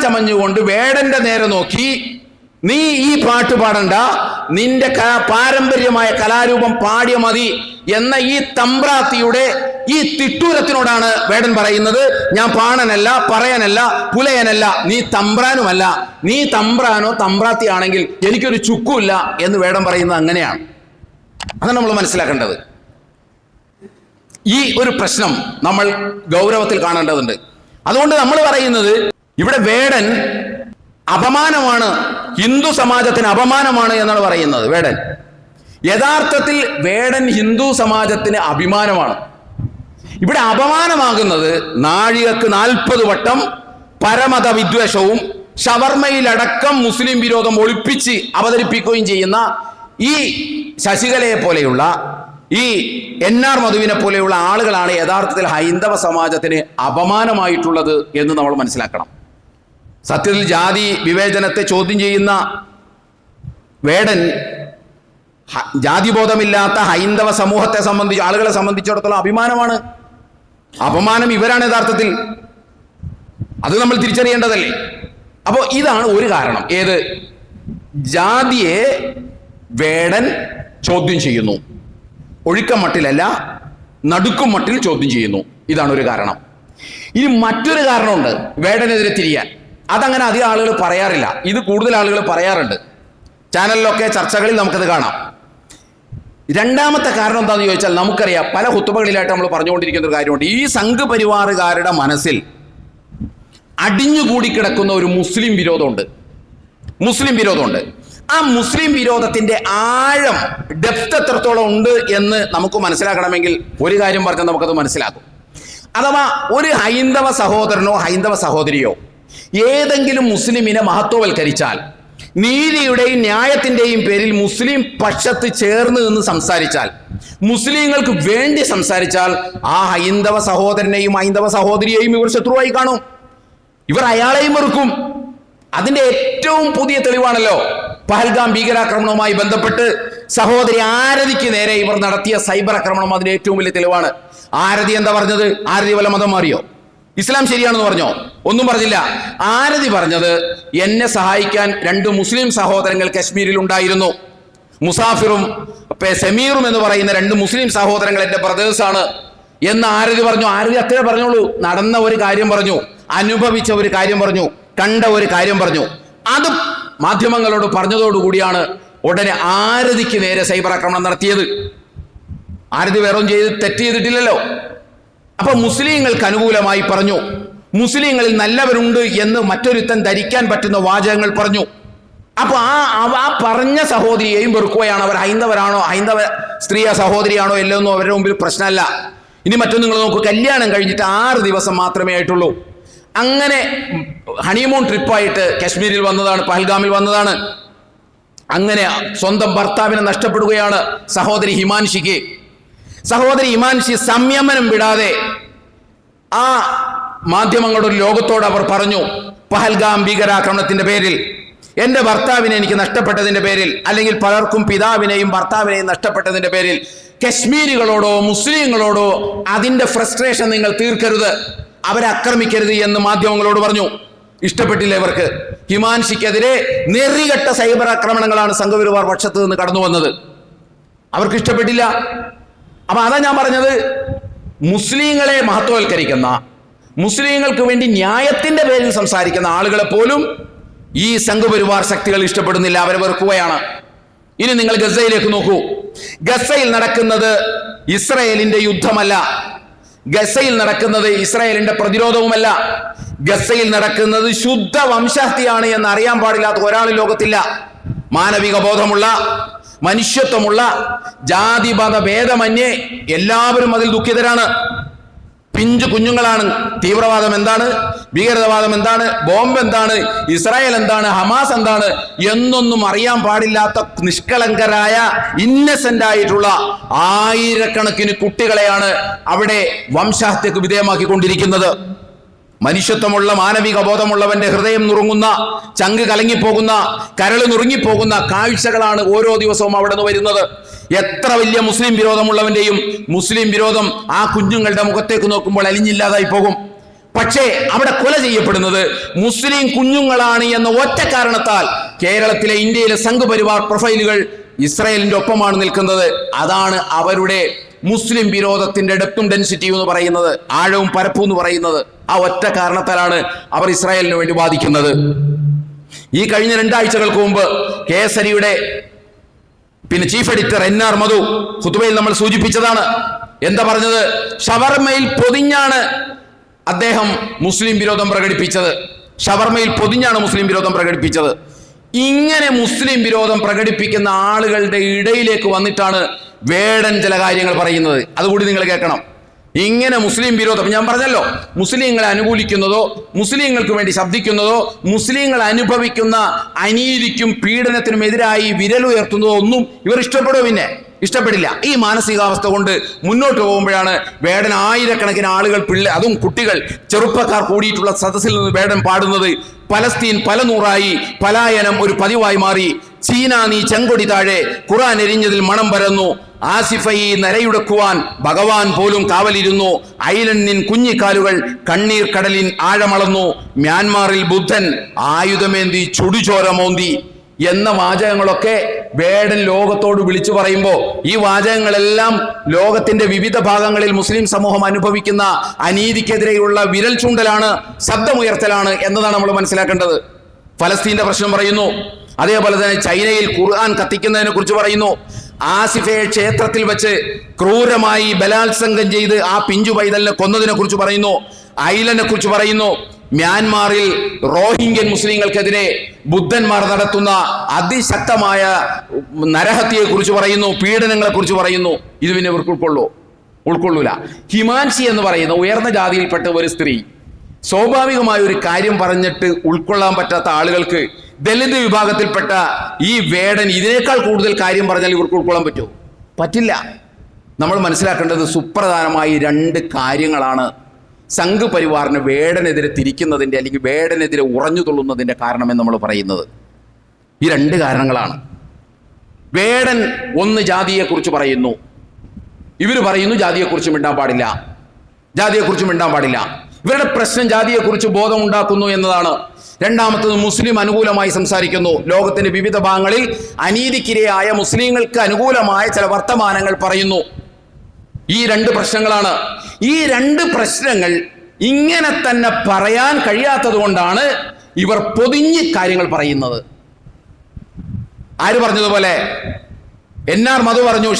ചമഞ്ഞുകൊണ്ട് വേടന്റെ നേരെ നോക്കി, നീ ഈ പാട്ട് പാടണ്ട, നിന്റെ പാരമ്പര്യമായ കലാരൂപം പാടിയ മതി എന്ന ഈ തമ്പ്രാത്തിയുടെ ഈ തിട്ടൂരത്തിനോടാണ് വേടൻ പറയുന്നത്, ഞാൻ പാണനല്ല, പറയനല്ല, പുലയനല്ല, നീ തമ്പ്രാനുമല്ല, നീ തമ്പ്രാനോ തമ്പ്രാത്തിയാണെങ്കിൽ എനിക്കൊരു ചുക്കുമില്ല എന്ന് വേടൻ പറയുന്നത് അങ്ങനെയാണ്. അതാണ് നമ്മൾ മനസ്സിലാക്കേണ്ടത്. ഈ ഒരു പ്രശ്നം നമ്മൾ ഗൗരവത്തിൽ കാണേണ്ടതുണ്ട്. അതുകൊണ്ട് നമ്മൾ പറയുന്നത്, ഇവിടെ വേടൻ അപമാനമാണ്, ഹിന്ദു സമാജത്തിന് അപമാനമാണ് എന്നാണ് പറയുന്നത്. വേടൻ യഥാർത്ഥത്തിൽ വേടൻ ഹിന്ദു സമാജത്തിന് അഭിമാനമാണ്. ഇവിടെ അപമാനമാകുന്നത് നാഴികക്ക് 40 വട്ടം പരമത വിദ്വേഷവും ഷവർമയിലടക്കം മുസ്ലിം വിരോധം ഒളിപ്പിച്ച് അവതരിപ്പിക്കുകയും ചെയ്യുന്ന ഈ ശശികലയെ പോലെയുള്ള, ഈ NR മധുവിനെ പോലെയുള്ള ആളുകളാണ് യഥാർത്ഥത്തിൽ ഹൈന്ദവ സമാജത്തിന് അപമാനമായിട്ടുള്ളത് എന്ന് നമ്മൾ മനസ്സിലാക്കണം. സത്യത്തിൽ ജാതി വിവേചനത്തെ ചോദ്യം ചെയ്യുന്ന വേടൻ ജാതിബോധമില്ലാത്ത ഹൈന്ദവ സമൂഹത്തെ സംബന്ധിച്ച്, ആളുകളെ സംബന്ധിച്ചിടത്തോളം അഭിമാനമാണ്. അപമാനം ഇവരാണ് യഥാർത്ഥത്തിൽ. അത് നമ്മൾ തിരിച്ചറിയേണ്ടതല്ലേ? അപ്പോൾ ഇതാണ് ഒരു കാരണം. ഏത്? ജാതിയെ വേടൻ ചോദ്യം ചെയ്യുന്നു. ഒഴുക്കം മട്ടിലല്ല, നടുക്കും മട്ടിൽ ചോദ്യം ചെയ്യുന്നു. ഇതാണ് ഒരു കാരണം. ഇനി മറ്റൊരു കാരണമുണ്ട് വേടനെതിരെ തിരിയാൻ. അതങ്ങനെ അധികം ആളുകൾ പറയാറില്ല. ഇത് കൂടുതൽ ആളുകൾ പറയാറുണ്ട്. ചാനലിലൊക്കെ ചർച്ചകളിൽ നമുക്കത് കാണാം. രണ്ടാമത്തെ കാരണം എന്താണെന്ന് ചോദിച്ചാൽ, നമുക്കറിയാം, പല ഹുത്തുബകളിലായിട്ട് നമ്മൾ പറഞ്ഞുകൊണ്ടിരിക്കുന്ന ഒരു കാര്യമുണ്ട്. ഈ സംഘപരിവാറുകാരുടെ മനസ്സിൽ അടിഞ്ഞുകൂടിക്കിടക്കുന്ന ഒരു മുസ്ലിം വിരോധമുണ്ട്. ആ മുസ്ലിം വിരോധത്തിന്റെ ആഴം, ഡെപ്ത് എത്രത്തോളം ഉണ്ട് എന്ന് നമുക്ക് മനസ്സിലാക്കണമെങ്കിൽ ഒരു കാര്യം പറഞ്ഞാൽ നമുക്കത് മനസ്സിലാക്കും. അഥവാ ഒരു ഹൈന്ദവ സഹോദരനോ ഹൈന്ദവ സഹോദരിയോ ഏതെങ്കിലും മുസ്ലിമിനെ മഹത്വവൽക്കരിച്ചാൽ, നീതിയുടെയും ന്യായത്തിന്റെയും പേരിൽ മുസ്ലിം പക്ഷത്ത് ചേർന്ന് നിന്ന് സംസാരിച്ചാൽ, മുസ്ലിങ്ങൾക്ക് വേണ്ടി സംസാരിച്ചാൽ, ആ ഹൈന്ദവ സഹോദരനെയും ഹൈന്ദവ സഹോദരിയെയും ഇവർ ശത്രുവായി കാണും. ഇവർ അയാളെയും വെറുക്കും. അതിന്റെ ഏറ്റവും പുതിയ തെളിവാണല്ലോ പഹൽഗാം ഭീകരാക്രമണവുമായി ബന്ധപ്പെട്ട് സഹോദരി ആരതിക്ക് നേരെ ഇവർ നടത്തിയ സൈബർ ആക്രമണം. അതിന്റെ ഏറ്റവും വലിയ തെളിവാണ്. ആരതി എന്താ പറഞ്ഞത്? ആരതി വല്ല മതം മാറിയോ? ഇസ്ലാം ശരിയാണെന്ന് പറഞ്ഞോ? ഒന്നും പറഞ്ഞില്ല. ആരതി പറഞ്ഞത്, എന്നെ സഹായിക്കാൻ 2 മുസ്ലിം സഹോദരങ്ങൾ കശ്മീരിൽ ഉണ്ടായിരുന്നു. മുസാഫിറും സമീറും എന്ന് പറയുന്ന 2 മുസ്ലിം സഹോദരങ്ങൾ എന്റെ ബ്രദേഴ്സാണ് എന്ന് ആരതി പറഞ്ഞു. ആരതി അത്രേ പറഞ്ഞോളൂ. നടന്ന ഒരു കാര്യം പറഞ്ഞു, അനുഭവിച്ച ഒരു കാര്യം പറഞ്ഞു, കണ്ട ഒരു കാര്യം പറഞ്ഞു. അത് മാധ്യമങ്ങളോട് പറഞ്ഞതോടുകൂടിയാണ് ഉടനെ ആരതിക്ക് നേരെ സൈബർ ആക്രമണം നടത്തിയത്. ആരതി വേറെ തെറ്റ് ചെയ്തിട്ടില്ലല്ലോ. അപ്പൊ മുസ്ലിങ്ങൾക്ക് അനുകൂലമായി പറഞ്ഞു, മുസ്ലിങ്ങളിൽ നല്ലവരുണ്ട് എന്ന് മറ്റൊരുത്തൻ ധരിക്കാൻ പറ്റുന്ന വാചകങ്ങൾ പറഞ്ഞു. അപ്പൊ ആ പറഞ്ഞ സഹോദരിയെയും വെറുക്കുകയാണ്. അവർ ഹൈന്ദവരാണോ, ഹൈന്ദവ സ്ത്രീയ സഹോദരിയാണോ എല്ലൊന്നും അവരുടെ മുമ്പിൽ പ്രശ്നമല്ല. ഇനി മറ്റൊന്ന് നിങ്ങൾ നോക്കൂ, കല്യാണം കഴിഞ്ഞിട്ട് 6 ദിവസം മാത്രമേ ആയിട്ടുള്ളൂ. അങ്ങനെ ഹണിമൂൺ ട്രിപ്പായിട്ട് കശ്മീരിൽ വന്നതാണ്, പഹൽഗാമിൽ വന്നതാണ്. അങ്ങനെ സ്വന്തം ഭർത്താവിനെ നഷ്ടപ്പെടുകയാണ് സഹോദരി ഹിമാൻഷിക്ക്. സഹോദരി ഹിമാൻഷി സംയമനം വിടാതെ ആ മാധ്യമങ്ങളുടെ ലോകത്തോട് അവർ പറഞ്ഞു, പഹൽഗാം ഭീകരാക്രമണത്തിന്റെ പേരിൽ, എന്റെ ഭർത്താവിനെ എനിക്ക് നഷ്ടപ്പെട്ടതിന്റെ പേരിൽ, അല്ലെങ്കിൽ പലർക്കും പിതാവിനെയും ഭർത്താവിനെയും നഷ്ടപ്പെട്ടതിന്റെ പേരിൽ കശ്മീരികളോടോ മുസ്ലിങ്ങളോടോ അതിന്റെ ഫ്രസ്ട്രേഷൻ നിങ്ങൾ തീർക്കരുത്, അവരെ ആക്രമിക്കരുത് എന്ന് മാധ്യമങ്ങളോട് പറഞ്ഞു. ഇഷ്ടപ്പെട്ടില്ല ഇവർക്ക്. ഹിമാൻഷിക്കെതിരെ നെറികെട്ട സൈബർ ആക്രമണങ്ങളാണ് സംഘപരിവാർ പക്ഷത്ത് നിന്ന് കടന്നു വന്നത്. അവർക്ക് ഇഷ്ടപ്പെട്ടില്ല. അപ്പൊ അതാ ഞാൻ പറഞ്ഞത്, മുസ്ലിങ്ങളെ മഹത്വവൽക്കരിക്കുന്ന, മുസ്ലിങ്ങൾക്ക് വേണ്ടി ന്യായത്തിന്റെ പേരിൽ സംസാരിക്കുന്ന ആളുകളെ പോലും ഈ സംഘപരിവാർ ശക്തികൾ ഇഷ്ടപ്പെടുന്നില്ല, അവരെ വെറുക്കുകയാണ്. ഇനി നിങ്ങൾ ഗസയിലേക്ക് നോക്കൂ. ഗസയിൽ നടക്കുന്നത് ഇസ്രായേലിന്റെ യുദ്ധമല്ല, ഗസയിൽ നടക്കുന്നത് ഇസ്രായേലിന്റെ പ്രതിരോധവുമല്ല. ഗസയിൽ നടക്കുന്നത് ശുദ്ധ വംശഹത്യയാണ് എന്ന് അറിയാൻ പാടില്ലാത്ത ഒരാൾ ലോകത്തില്ല. മാനവിക ബോധമുള്ള, മനുഷ്യത്വമുള്ള, ജാതിമത ഭേദമന്യേ എല്ലാവരും അതിൽ ദുഃഖിതരാണ്. പിഞ്ചു കുഞ്ഞുങ്ങളാണ്. തീവ്രവാദം എന്താണ്, ഭീകരവാദം എന്താണ്, ബോംബ് എന്താണ്, ഇസ്രായേൽ എന്താണ്, ഹമാസ് എന്താണ് എന്നൊന്നും അറിയാൻ പാടില്ലാത്ത നിഷ്കളങ്കരായ ഇന്നസെന്റ് ആയിട്ടുള്ള ആയിരക്കണക്കിന് കുട്ടികളെയാണ് അവിടെ വംശഹത്യക്ക് വിധേയമാക്കിക്കൊണ്ടിരിക്കുന്നത്. മനുഷ്യത്വമുള്ള, മാനവിക ബോധമുള്ളവന്റെ ഹൃദയം നുറുങ്ങുന്ന, ചങ്ക് കലങ്ങിപ്പോകുന്ന, കരൾ നുറുങ്ങിപ്പോകുന്ന കാഴ്ചകളാണ് ഓരോ ദിവസവും അവിടെ നിന്ന് വരുന്നത്. എത്ര വലിയ മുസ്ലിം വിരോധമുള്ളവന്റെയും മുസ്ലിം വിരോധം ആ കുഞ്ഞുങ്ങളുടെ മുഖത്തേക്ക് നോക്കുമ്പോൾ അലിഞ്ഞില്ലാതായി പോകും. പക്ഷേ അവിടെ കൊല ചെയ്യപ്പെടുന്നത് മുസ്ലിം കുഞ്ഞുങ്ങളാണ് എന്ന ഒറ്റ കാരണത്താൽ കേരളത്തിലെ, ഇന്ത്യയിലെ സംഘപരിവാർ പ്രൊഫൈലുകൾ ഇസ്രായേലിന്റെ ഒപ്പമാണ് നിൽക്കുന്നത്. അതാണ് അവരുടെ മുസ്ലിം വിരോധത്തിന്റെ ഡെപ്തും ഡെൻസിറ്റിയും എന്ന് പറയുന്നത്, ആഴവും പരപ്പും എന്ന് പറയുന്നത്. ആ ഒറ്റ കാരണത്താലാണ് അവർ ഇസ്രായേലിന് വേണ്ടി വാദിക്കുന്നത്. ഈ കഴിഞ്ഞ 2 ആഴ്ചകൾക്ക് മുമ്പ് കേസരിയുടെ ചീഫ് എഡിറ്റർ NR മധു ഖുതുബയിൽ നമ്മൾ സൂചിപ്പിച്ചതാണ്. എന്താ പറഞ്ഞത്? ഷവർമയിൽ പൊതിഞ്ഞാണ് അദ്ദേഹം മുസ്ലിം വിരോധം പ്രകടിപ്പിച്ചത്. ഷവർമയിൽ പൊതിഞ്ഞാണ് മുസ്ലിം വിരോധം പ്രകടിപ്പിച്ചത്. ഇങ്ങനെ മുസ്ലിം വിരോധം പ്രകടിപ്പിക്കുന്ന ആളുകളുടെ ഇടയിലേക്ക് വന്നിട്ടാണ് വേടൻ ചില കാര്യങ്ങൾ പറയുന്നത്. അതുകൂടി നിങ്ങൾ കേൾക്കണം. ഇങ്ങനെ മുസ്ലിം വിരോധം, ഞാൻ പറഞ്ഞല്ലോ, മുസ്ലിങ്ങളെ അനുകൂലിക്കുന്നതോ മുസ്ലിങ്ങൾക്ക് വേണ്ടി ശബ്ദിക്കുന്നതോ മുസ്ലിങ്ങൾ അനുഭവിക്കുന്ന അനീതിക്കും പീഡനത്തിനും എതിരായി വിരലുയർത്തുന്നതോ ഒന്നും ഇവർ ഇഷ്ടപ്പെടുമോ? ഇഷ്ടപ്പെടില്ല. ഈ മാനസികാവസ്ഥ കൊണ്ട് മുന്നോട്ട് പോകുമ്പോഴാണ് വേടൻ ആയിരക്കണക്കിന് ആളുകൾ, അതും കുട്ടികൾ, ചെറുപ്പക്കാർ കൂടിയിട്ടുള്ള സദസ്സിൽ നിന്ന് വേടൻ പാടുന്നത് പലസ്തീൻ പല നൂറായി, പലായനം ഒരു പതിവായി മാറി, ചീന നീ ചെങ്കൊടി താഴെ, ഖുർആൻ എരിഞ്ഞതിൽ മണം പരന്നു, ആസിഫയി നരയുടക്കുവാൻ ഭഗവാൻ പോലും കാവലിരുന്നു, ഐലണ്ടിൻ കുഞ്ഞിക്കാലുകൾ കണ്ണീർ കടലിൻ ആഴമളന്നു, മ്യാൻമാറിൽ ബുദ്ധൻ ആയുധമേന്തി ചുടുചോര മോന്തി എന്ന വാചകങ്ങളൊക്കെ വേടൻ ലോകത്തോട് വിളിച്ചു പറയുമ്പോൾ, ഈ വാചകങ്ങളെല്ലാം ലോകത്തിന്റെ വിവിധ ഭാഗങ്ങളിൽ മുസ്ലിം സമൂഹം അനുഭവിക്കുന്ന അനീതിക്കെതിരെയുള്ള വിരൽ ചൂണ്ടലാണ്, ശബ്ദമുയർത്തലാണ് എന്നതാണ് നമ്മൾ മനസ്സിലാക്കേണ്ടത്. ഫലസ്തീന്റെ പ്രശ്നം പറയുന്നു. അതേപോലെ തന്നെ ചൈനയിൽ ഖുർആൻ കത്തിക്കുന്നതിനെ കുറിച്ച് പറയുന്നു. ആസിഫയെ ക്ഷേത്രത്തിൽ വെച്ച് ക്രൂരമായി ബലാത്സംഗം ചെയ്ത് ആ പിഞ്ചു പൈതലിനെ കൊന്നതിനെ കുറിച്ച് പറയുന്നു. ഐലനെ കുറിച്ച് പറയുന്നു. മ്യാൻമാറിൽ റോഹിംഗ്യൻ മുസ്ലിങ്ങൾക്കെതിരെ ബുദ്ധന്മാർ നടത്തുന്ന അതിശക്തമായ നരഹത്യയെ കുറിച്ച് പറയുന്നു, പീഡനങ്ങളെ കുറിച്ച് പറയുന്നു. ഇത് പിന്നെ ഇവർക്ക് ഉൾക്കൊള്ളൂല. ഹിമാൻഷി എന്ന് പറയുന്ന ഉയർന്ന ജാതിയിൽപ്പെട്ട ഒരു സ്ത്രീ സ്വാഭാവികമായ ഒരു കാര്യം പറഞ്ഞിട്ട് ഉൾക്കൊള്ളാൻ പറ്റാത്ത ആളുകൾക്ക്, ദലിത് വിഭാഗത്തിൽപ്പെട്ട ഈ വേടൻ ഇതിനേക്കാൾ കൂടുതൽ കാര്യം പറഞ്ഞാൽ ഇവർക്ക് ഉൾക്കൊള്ളാൻ പറ്റുമോ? പറ്റില്ല. നമ്മൾ മനസ്സിലാക്കേണ്ടത് സുപ്രധാനമായി 2 കാര്യങ്ങളാണ് സംഘ് പരിവാറിന് വേടനെതിരെ തിരിക്കുന്നതിൻ്റെ, അല്ലെങ്കിൽ വേടനെതിരെ ഉറഞ്ഞു തുള്ളുന്നതിൻ്റെ കാരണമെന്ന് നമ്മൾ പറയുന്നത്. ഈ 2 കാരണങ്ങളാണ്. വേടൻ ഒന്ന് ജാതിയെക്കുറിച്ച് പറയുന്നു, ഇവർ പറയുന്നു ജാതിയെക്കുറിച്ച് മിണ്ടാൻ പാടില്ല, ജാതിയെക്കുറിച്ച് മിണ്ടാൻ പാടില്ല. ഇവരുടെ പ്രശ്നം ജാതിയെക്കുറിച്ച് ബോധമുണ്ടാക്കുന്നു എന്നതാണ്. രണ്ടാമത്തത് മുസ്ലിം അനുകൂലമായി സംസാരിക്കുന്നു. ലോകത്തിന്റെ വിവിധ ഭാഗങ്ങളിൽ അനീതിക്കിരയായ മുസ്ലിങ്ങൾക്ക് അനുകൂലമായ ചില വർത്തമാനങ്ങൾ പറയുന്നു. ഈ 2 പ്രശ്നങ്ങളാണ്. ഈ 2 പ്രശ്നങ്ങൾ ഇങ്ങനെ തന്നെ പറയാൻ കഴിയാത്തത് കൊണ്ടാണ് ഇവർ പൊതിഞ്ഞ് കാര്യങ്ങൾ പറയുന്നത്. ആര് പറഞ്ഞതുപോലെ NR മധു പറഞ്ഞു,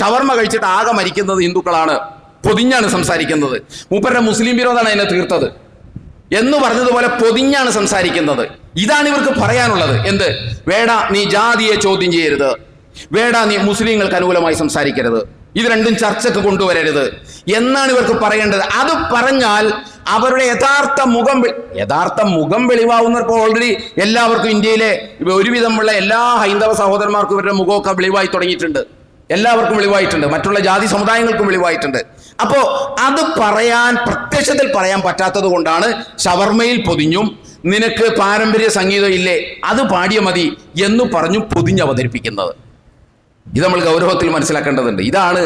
ഷവർമ കഴിച്ചിട്ട് ആകെ മരിക്കുന്നത് ഹിന്ദുക്കളാണ്, പൊതിഞ്ഞാണ് സംസാരിക്കുന്നത്. മൂപ്പരുടെ മുസ്ലിം വിരോധാണ് അതിനെ തീർത്തത് എന്ന് പറഞ്ഞതുപോലെ പൊതിഞ്ഞാണ് സംസാരിക്കുന്നത്. ഇതാണ് ഇവർക്ക് പറയാനുള്ളത്. എന്ത്? വേട നീ ജാതിയെ ചോദ്യം ചെയ്യരുത്, വേട നീ മുസ്ലിങ്ങൾക്ക് അനുകൂലമായി സംസാരിക്കരുത്, ഇത് 2 ചർച്ചക്ക് കൊണ്ടുവരരുത് എന്നാണ് ഇവർക്ക് പറയേണ്ടത്. അത് പറഞ്ഞാൽ അവരുടെ യഥാർത്ഥ മുഖം വെളിവാകുന്നപ്പോൾ ഓൾറെഡി എല്ലാവർക്കും, ഇന്ത്യയിലെ ഒരുവിധമുള്ള എല്ലാ ഹൈന്ദവ സഹോദരന്മാർക്കും ഇവരുടെ മുഖമൊക്കെ വെളിവായി തുടങ്ങിയിട്ടുണ്ട്. എല്ലാവർക്കും വെളിവായിട്ടുണ്ട്, മറ്റുള്ള ജാതി സമുദായങ്ങൾക്കും വെളിവായിട്ടുണ്ട്. അപ്പോ അത് പ്രത്യക്ഷത്തിൽ പറയാൻ പറ്റാത്തത് കൊണ്ടാണ് ഷവർമയിൽ പൊതിഞ്ഞും നിനക്ക് പാരമ്പര്യ സംഗീതം ഇല്ലേ അത് പാടിയ മതി എന്ന് പറഞ്ഞു പൊതിഞ്ഞ് അവതരിപ്പിക്കുന്നത്. ഇത് നമ്മൾ ഗൗരവത്തിൽ മനസ്സിലാക്കേണ്ടതുണ്ട്. ഇതാണ്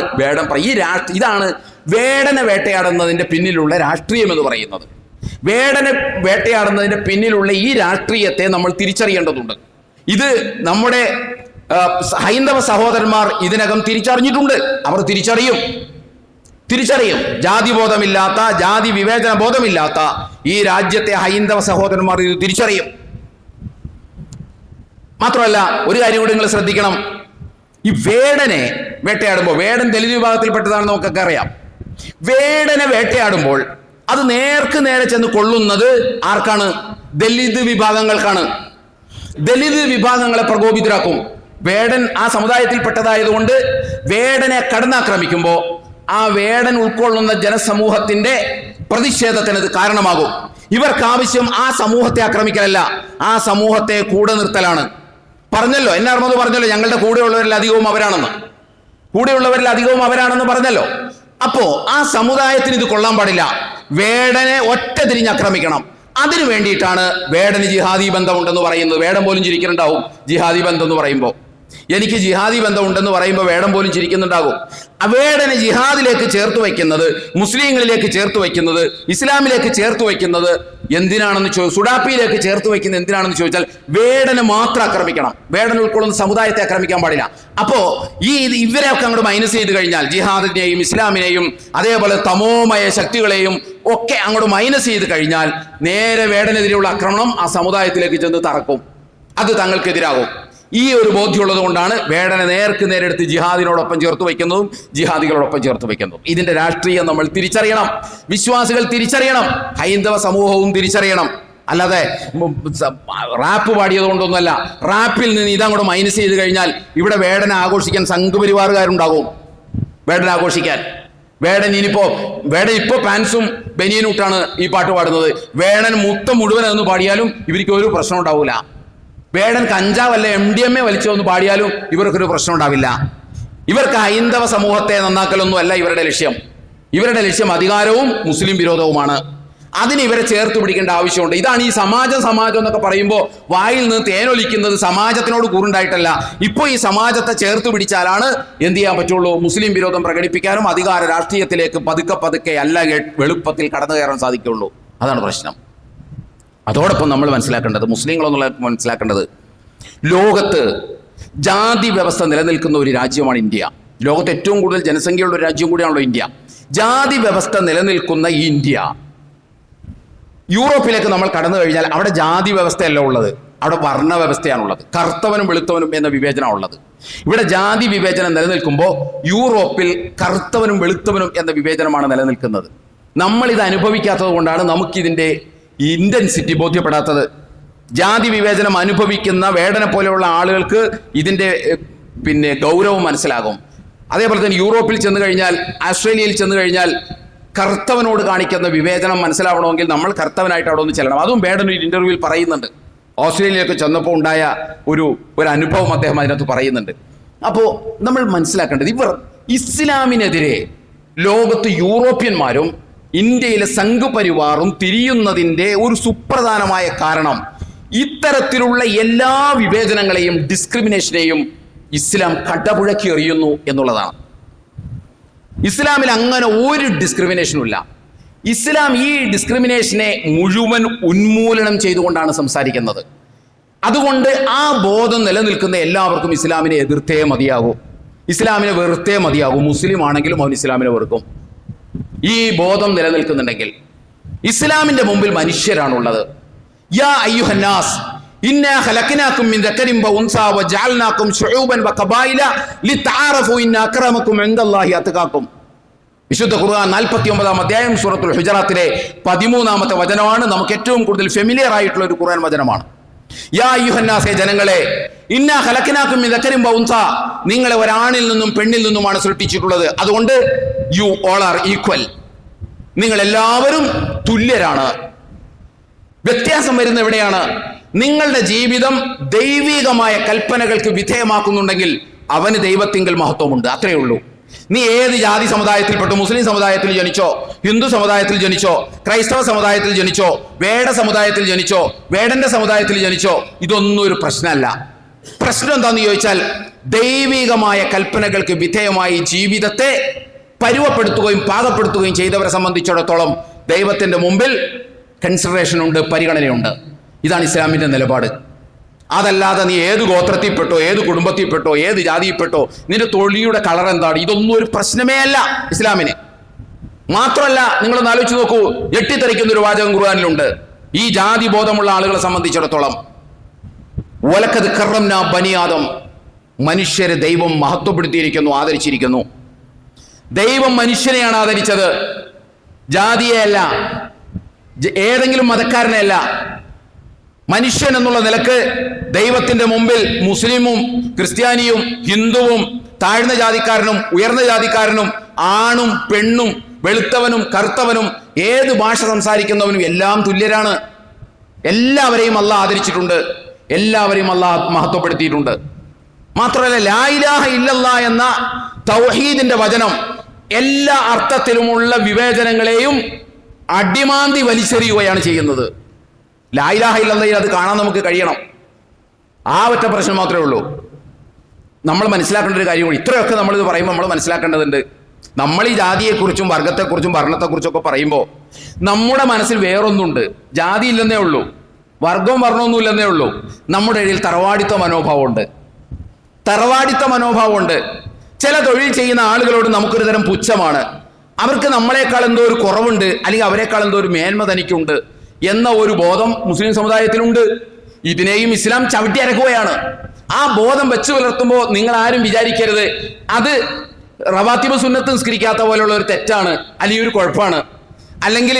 ഇതാണ് വേടനെ വേട്ടയാടുന്നതിന്റെ പിന്നിലുള്ള രാഷ്ട്രീയം എന്ന് പറയുന്നത്. വേടനെ വേട്ടയാടുന്നതിന്റെ പിന്നിലുള്ള ഈ രാഷ്ട്രീയത്തെ നമ്മൾ തിരിച്ചറിയേണ്ടതുണ്ട്. ഇത് നമ്മുടെ ഹൈന്ദവ സഹോദരന്മാർ ഇതിനകം തിരിച്ചറിഞ്ഞിട്ടുണ്ട്. അവർ തിരിച്ചറിയും. ജാതിബോധമില്ലാത്ത, ജാതി വിവേചന ബോധമില്ലാത്ത ഈ രാജ്യത്തെ ഹൈന്ദവ സഹോദരന്മാർ ഇത് തിരിച്ചറിയും. മാത്രമല്ല, ഒരു കാര്യം കൂടി നിങ്ങൾ ശ്രദ്ധിക്കണം. ഈ വേടനെ വേട്ടയാടുമ്പോൾ, വേടൻ ദലിത് വിഭാഗത്തിൽപ്പെട്ടതാണെന്ന് നമുക്കൊക്കെ അറിയാം. വേടനെ വേട്ടയാടുമ്പോൾ അത് നേർക്ക് നേരെ ചെന്ന് കൊള്ളുന്നത് ആർക്കാണ്? ദലിത് വിഭാഗങ്ങൾക്കാണ്. ദലിത് വിഭാഗങ്ങളെ പ്രകോപിതരാക്കും. വേടൻ ആ സമുദായത്തിൽപ്പെട്ടതായതുകൊണ്ട് വേടനെ കടന്നാക്രമിക്കുമ്പോൾ ആ വേടൻ ഉൾക്കൊള്ളുന്ന ജനസമൂഹത്തിന്റെ പ്രതിഷേധത്തിന് അത് കാരണമാകും. ഇവർക്ക് ആവശ്യം ആ സമൂഹത്തെ ആക്രമിക്കലല്ല, ആ സമൂഹത്തെ കൂടെ നിർത്തലാണ്. പറഞ്ഞല്ലോ, എന്നെ അർമ്മത് പറഞ്ഞല്ലോ, ഞങ്ങളുടെ കൂടെയുള്ളവരിൽ അധികവും അവരാണെന്ന് പറഞ്ഞല്ലോ. അപ്പോ ആ സമുദായത്തിന് ഇത് കൊള്ളാൻ പാടില്ല. വേടനെ ഒറ്റ തിരിഞ്ഞ് ആക്രമിക്കണം. അതിനു വേണ്ടിയിട്ടാണ് വേടന് ജിഹാദി ബന്ധമുണ്ടെന്ന് പറയുന്നത്. വേടൻ പോലും ചിരിക്കുന്നുണ്ടാവും ജിഹാദി ബന്ധം എന്ന് പറയുമ്പോൾ. എനിക്ക് ജിഹാദി ബന്ധമുണ്ടെന്ന് പറയുമ്പോൾ വേടൻ പോലും ചിരിക്കുന്നുണ്ടാകും. വേടനെ ജിഹാദിലേക്ക് ചേർത്ത് വയ്ക്കുന്നത്, മുസ്ലിങ്ങളിലേക്ക് ചേർത്ത് വയ്ക്കുന്നത്, ഇസ്ലാമിലേക്ക് ചേർത്ത് വയ്ക്കുന്നത് എന്തിനാണെന്ന് സുഡാപ്പിയിലേക്ക് ചേർത്ത് വയ്ക്കുന്നത് എന്തിനാണെന്ന് ചോദിച്ചാൽ വേടനെ മാത്രം ആക്രമിക്കണം. വേടൻ ഉൾക്കൊള്ളുന്ന സമുദായത്തെ ആക്രമിക്കാൻ പാടില്ല. അപ്പോ ഇവരെയൊക്കെ അങ്ങോട്ട് മൈനസ് ചെയ്ത് കഴിഞ്ഞാൽ, ജിഹാദിനെയും ഇസ്ലാമിനെയും അതേപോലെ തമോമയ ശക്തികളെയും ഒക്കെ അങ്ങോട്ട് മൈനസ് ചെയ്ത് കഴിഞ്ഞാൽ നേരെ വേടനെതിരെയുള്ള ആക്രമണം ആ സമുദായത്തിലേക്ക് ചെന്ന് തറക്കും. അത് തങ്ങൾക്കെതിരാകും. ഈ ഒരു ബോധ്യമുള്ളത് കൊണ്ടാണ് വേടനെ നേർക്ക് നേരെടുത്ത് ജിഹാദിനോടൊപ്പം ചേർത്ത് വയ്ക്കുന്നതും ജിഹാദികളോടൊപ്പം ചേർത്ത് വയ്ക്കുന്നതും. ഇതിന്റെ രാഷ്ട്രീയം നമ്മൾ തിരിച്ചറിയണം. വിശ്വാസികൾ തിരിച്ചറിയണം. ഹൈന്ദവ സമൂഹവും തിരിച്ചറിയണം. അല്ലാതെ റാപ്പ് പാടിയത് കൊണ്ടൊന്നുമല്ല. റാപ്പിൽ നിന്ന് ഇതങ്ങോട്ട് മൈനസ് ചെയ്ത് കഴിഞ്ഞാൽ ഇവിടെ വേടനെ ആഘോഷിക്കാൻ സംഘപരിവാറുകാരുണ്ടാകും. വേടനെ ആഘോഷിക്കാൻ വേടൻ ഇപ്പോ പാൻസും ബനിയനും ഇട്ടാണ് ഈ പാട്ട് പാടുന്നത്. വേടൻ മുഴുവൻ അതൊന്ന് പാടിയാലും ഇവർക്ക് ഒരു പ്രശ്നം ഉണ്ടാവില്ല. വേടൻ കഞ്ചാവല്ല MDMA വലിച്ചൊന്ന് പാടിയാലും ഇവർക്കൊരു പ്രശ്നം ഉണ്ടാവില്ല. ഇവർക്ക് ഹൈന്ദവ സമൂഹത്തെ നന്നാക്കലൊന്നും അല്ല ഇവരുടെ ലക്ഷ്യം. ഇവരുടെ ലക്ഷ്യം അധികാരവും മുസ്ലിം വിരോധവുമാണ്. അതിന് ഇവരെ ചേർത്ത് പിടിക്കേണ്ട ആവശ്യമുണ്ട്. ഇതാണ് ഈ സമാജം എന്നൊക്കെ പറയുമ്പോൾ വായിൽ നിന്ന് തേനൊലിക്കുന്നത് സമാജത്തിനോട് കൂറുണ്ടായിട്ടല്ല. ഇപ്പോൾ ഈ സമാജത്തെ ചേർത്ത് പിടിച്ചാലാണ് എന്ത് ചെയ്യാൻ പറ്റുള്ളൂ? മുസ്ലിം വിരോധം പ്രകടിപ്പിക്കാനും അധികാര രാഷ്ട്രീയത്തിലേക്ക് പതുക്കെ അല്ല എളുപ്പത്തിൽ കടന്നു കയറാൻ സാധിക്കുള്ളൂ. അതാണ് പ്രശ്നം. അതോടൊപ്പം നമ്മൾ മനസ്സിലാക്കേണ്ടത് ലോകത്ത് ജാതി വ്യവസ്ഥ നിലനിൽക്കുന്ന ഒരു രാജ്യമാണ് ഇന്ത്യ. ലോകത്ത് ഏറ്റവും കൂടുതൽ ജനസംഖ്യയുള്ള ഒരു രാജ്യം കൂടിയാണല്ലോ ഇന്ത്യ. ജാതി വ്യവസ്ഥ നിലനിൽക്കുന്ന ഈ ഇന്ത്യ, യൂറോപ്പിലേക്ക് നമ്മൾ കടന്നു കഴിഞ്ഞാൽ അവിടെ ജാതി വ്യവസ്ഥയല്ല ഉള്ളത്, അവിടെ വർണ്ണ വ്യവസ്ഥയാണുള്ളത്. കറുത്തവനും വെളുത്തവനും എന്ന വിവേചനമുള്ളത്. ഇവിടെ ജാതി വിവേചനം നിലനിൽക്കുമ്പോൾ യൂറോപ്പിൽ കറുത്തവനും വെളുത്തവനും എന്ന വിവേചനമാണ് നിലനിൽക്കുന്നത്. നമ്മളിത് അനുഭവിക്കാത്തത് കൊണ്ടാണ് നമുക്കിതിൻ്റെ ഇന്റൻസിറ്റി ബോധ്യപ്പെടാത്തത്. ജാതി വിവേചനം അനുഭവിക്കുന്ന വേടനെ പോലെയുള്ള ആളുകൾക്ക് ഇതിൻ്റെ ഗൗരവം മനസ്സിലാകും. അതേപോലെ തന്നെ യൂറോപ്പിൽ ചെന്ന് കഴിഞ്ഞാൽ, ആസ്ട്രേലിയയിൽ ചെന്ന് കഴിഞ്ഞാൽ കറുത്തവനോട് കാണിക്കുന്ന വിവേചനം മനസ്സിലാവണമെങ്കിൽ നമ്മൾ കറുത്തവനായിട്ട് അവിടെ ഒന്ന് ചെല്ലണം. അതും വേടൻ ഒരു ഇന്റർവ്യൂവിൽ പറയുന്നുണ്ട്. ഓസ്ട്രേലിയയിലൊക്കെ ചെന്നപ്പോൾ ഉണ്ടായ ഒരു അനുഭവം അദ്ദേഹം അതിനകത്ത് പറയുന്നുണ്ട്. അപ്പോൾ നമ്മൾ മനസ്സിലാക്കേണ്ടത്, ഇവർ ഇസ്ലാമിനെതിരെ ലോകത്ത് യൂറോപ്യന്മാരും ഇന്ത്യയിലെ സംഘപരിവാറും തിരിയുന്നതിൻ്റെ ഒരു സുപ്രധാനമായ കാരണം ഇത്തരത്തിലുള്ള എല്ലാ വിവേചനങ്ങളെയും ഡിസ്ക്രിമിനേഷനെയും ഇസ്ലാം കടപുഴക്കി എറിയുന്നു എന്നുള്ളതാണ്. ഇസ്ലാമിൽ അങ്ങനെ ഒരു ഡിസ്ക്രിമിനേഷനും ഇല്ല. ഇസ്ലാം ഈ ഡിസ്ക്രിമിനേഷനെ മുഴുവൻ ഉന്മൂലനം ചെയ്തുകൊണ്ടാണ് സംസാരിക്കുന്നത്. അതുകൊണ്ട് ആ ബോധം നിലനിൽക്കുന്ന എല്ലാവർക്കും ഇസ്ലാമിനെ എതിർത്തേ മതിയാകൂ, ഇസ്ലാമിനെ വെറുത്തേ മതിയാകൂ. മുസ്ലിം ആണെങ്കിലും അവൻ ഇസ്ലാമിനെ വെറുക്കും. ഈ ബോധം നിലനിൽക്കുന്നുണ്ടെങ്കിൽ ഇസ്ലാമിന്റെ മുമ്പിൽ മനുഷ്യരാണുള്ളത്. യാ അയ്യുഹന്നാസ് ഇന്നാ ഖലഖനാകും മിൻ ദക്കരിൻ വഉൻസാ വജഅൽനാകും ശുഊബൻ വഖബായില ലിതആറഫു ഇന്ന അക്രമകും ഇൻദല്ലാഹി അത്ഖാകും. വിശുദ്ധ ഖുർആൻ 49-ാം അധ്യായം സൂറത്തുൽ ഹുജറാത്തിലെ 13-ാമത്തെ വചനമാണ്. നമുക്ക് ഏറ്റവും കൂടുതൽ ഫെമിലിയർ ആയിട്ടുള്ള ഒരു ഖുർആൻ വചനമാണ്. യാ അയ്യുഹന്നാസേ, ജനങ്ങളെ, ഇന്നാ ഖലഖനാകും മിൻ ദക്കരിൻ വഉൻസാ, നിങ്ങളെ ഒരാണിൽ നിന്നും പെണ്ണിൽ നിന്നുമാണ് സൃഷ്ടിച്ചിട്ടുള്ളത്. അതുകൊണ്ട് യു ഓൾ ആർ ഈക്വൽ, നിങ്ങൾ എല്ലാവരും തുല്യരാണ്. വ്യത്യാസം വരുന്ന എവിടെയാണ്? നിങ്ങളുടെ ജീവിതം ദൈവികമായ കൽപ്പനകൾക്ക് വിധേയമാക്കുന്നുണ്ടെങ്കിൽ അവന് ദൈവത്തിങ്കൽ മഹത്വമുണ്ട്. അത്രയേ ഉള്ളൂ. നീ ഏത് ജാതി സമുദായത്തിൽപ്പെട്ടു, മുസ്ലിം സമുദായത്തിൽ ജനിച്ചോ, ഹിന്ദു സമുദായത്തിൽ ജനിച്ചോ, ക്രൈസ്തവ സമുദായത്തിൽ ജനിച്ചോ, വേട സമുദായത്തിൽ ജനിച്ചോ, വേടന്റെ സമുദായത്തിൽ ജനിച്ചോ, ഇതൊന്നും ഒരു പ്രശ്നമല്ല. പ്രശ്നം എന്താണെന്ന് ചോദിച്ചാൽ, ദൈവികമായ കൽപ്പനകൾക്ക് വിധേയമായി ജീവിതത്തെ പരുവപ്പെടുത്തുകയും പാകപ്പെടുത്തുകയും ചെയ്തവരെ സംബന്ധിച്ചിടത്തോളം ദൈവത്തിന്റെ മുമ്പിൽ കൺസിഡറേഷൻ ഉണ്ട്, പരിഗണനയുണ്ട്. ഇതാണ് ഇസ്ലാമിന്റെ നിലപാട്. അതല്ലാതെ നീ ഏത് ഗോത്രത്തിൽപ്പെട്ടോ, ഏത് കുടുംബത്തിൽപ്പെട്ടോ, ഏത് ജാതിയിൽപ്പെട്ടോ, നിന്റെ തൊഴിയുടെ കളർ എന്താണ്, ഇതൊന്നും ഒരു പ്രശ്നമേ അല്ല ഇസ്ലാമിന്. മാത്രമല്ല, നിങ്ങളൊന്ന് ആലോചിച്ച് നോക്കൂ, ഞെട്ടിത്തെറിക്കുന്ന ഒരു വാചകം ഖുർആനിലുണ്ട് ഈ ജാതി ബോധമുള്ള ആളുകളെ സംബന്ധിച്ചിടത്തോളം. വലഖദ് കറംനാ ബനി ആദം, മനുഷ്യരെ ദൈവം മഹത്വപ്പെടുത്തിയിരിക്കുന്നു, ആദരിച്ചിരിക്കുന്നു. ദൈവം മനുഷ്യനെയാണ് ആദരിച്ചത്, ജാതിയെയല്ല, ഏതെങ്കിലും മതക്കാരനെയല്ല. മനുഷ്യൻ എന്നുള്ള നിലക്ക് ദൈവത്തിന്റെ മുമ്പിൽ മുസ്ലിമും ക്രിസ്ത്യാനിയും ഹിന്ദുവും താഴ്ന്ന ജാതിക്കാരനും ഉയർന്ന ജാതിക്കാരനും ആണും പെണ്ണും വെളുത്തവനും കറുത്തവനും ഏത് ഭാഷ സംസാരിക്കുന്നവനും എല്ലാം തുല്യരാണ്. എല്ലാവരെയും അല്ലാഹ് ആദരിച്ചിട്ടുണ്ട്, എല്ലാവരെയും അല്ലാഹ് മഹത്വപ്പെടുത്തിയിട്ടുണ്ട്. മാത്രമല്ല, ലാ ഇലാഹ ഇല്ലല്ലാഹ് എന്ന തൗഹീദിന്റെ വചനം എല്ലാ അർത്ഥത്തിലുമുള്ള വിവേചനങ്ങളെയും അടിമാന്തി വലിച്ചെറിയുകയാണ് ചെയ്യുന്നത്. ലാ ഇലാഹ ഇല്ലല്ലാഹ് അത് കാണാൻ നമുക്ക് കഴിയണം. ആ ഒറ്റ പ്രശ്നം മാത്രമേ ഉള്ളൂ. നമ്മൾ മനസ്സിലാക്കേണ്ട ഒരു കാര്യമാണ്, ഇത്രയൊക്കെ നമ്മളിത് പറയുമ്പോൾ നമ്മൾ മനസ്സിലാക്കേണ്ടതുണ്ട്. നമ്മൾ ഈ ജാതിയെക്കുറിച്ചും വർഗത്തെക്കുറിച്ചും ഭരണത്തെക്കുറിച്ചും ഒക്കെ പറയുമ്പോൾ നമ്മുടെ മനസ്സിൽ വേറൊന്നുണ്ട്. ജാതി ഇല്ലെന്നേ ഉള്ളൂ, വർഗവും വർണ്ണമൊന്നും ഇല്ലെന്നേ ഉള്ളൂ. നമ്മുടെ ഇടയിൽ തറവാടിത്ത മനോഭാവമുണ്ട്. ചില തൊഴിൽ ചെയ്യുന്ന ആളുകളോട് നമുക്കൊരു തരം പുച്ഛമാണ്. അവർക്ക് നമ്മളെക്കാൾ എന്തോ ഒരു കുറവുണ്ട്, അല്ലെങ്കിൽ അവരെക്കാൾ എന്തോ ഒരു മേന്മ തനിക്കുണ്ട് എന്ന ഒരു ബോധം മുസ്ലിം സമുദായത്തിലുണ്ട്. ഇതിനെയും ഇസ്ലാം ചവിട്ടി അരക്കുകയാണ്. ആ ബോധം വെച്ച് പുലർത്തുമ്പോൾ നിങ്ങൾ ആരും വിചാരിക്കരുത് അത് റവാത്തിബ് സുന്നത്ത് നിസ്കരിക്കാത്ത പോലെയുള്ള ഒരു തെറ്റാണ്, അല്ലെങ്കിൽ ഒരു കുഴപ്പമാണ്, അല്ലെങ്കിൽ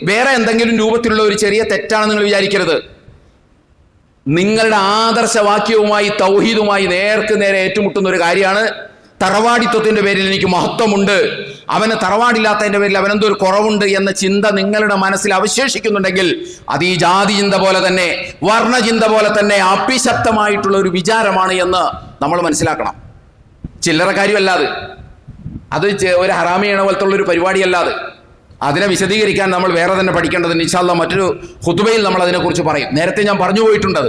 വേറെ എന്തെങ്കിലും രൂപത്തിലുള്ള ഒരു ചെറിയ തെറ്റാണ് നിങ്ങൾ വിചാരിക്കരുത്. നിങ്ങളുടെ ആദർശവാക്യവുമായി തൗഹീദുമായി നേർക്ക് നേരെ ഏറ്റുമുട്ടുന്ന ഒരു കാര്യമാണ്. തറവാടിത്വത്തിന്റെ പേരിൽ എനിക്ക് മഹത്വമുണ്ട്, അവന് തറവാടില്ലാത്തതിന്റെ പേരിൽ അവനെന്തോ ഒരു കുറവുണ്ട് എന്ന ചിന്ത നിങ്ങളുടെ മനസ്സിൽ അവശേഷിക്കുന്നുണ്ടെങ്കിൽ അത് ഈ ജാതി ചിന്ത പോലെ തന്നെ വർണ്ണചിന്ത പോലെ തന്നെ അഭിശപ്തമായിട്ടുള്ള ഒരു വിചാരമാണ് എന്ന് നമ്മൾ മനസ്സിലാക്കണം. ചില്ലറ കാര്യമല്ലാതെ, അത് ഒരു ഹറാമിയണ പോലത്തുള്ള ഒരു പരിപാടിയല്ലാതെ. അതിനെ വിശദീകരിക്കാൻ നമ്മൾ വേറെ തന്നെ പഠിക്കേണ്ടതുണ്ട്. ഇൻഷാ അല്ലാഹ് മറ്റൊരു ഖുതുബയിൽ നമ്മൾ അതിനെക്കുറിച്ച് പറയും. നേരത്തെ ഞാൻ പറഞ്ഞു പോയിട്ടുണ്ട്.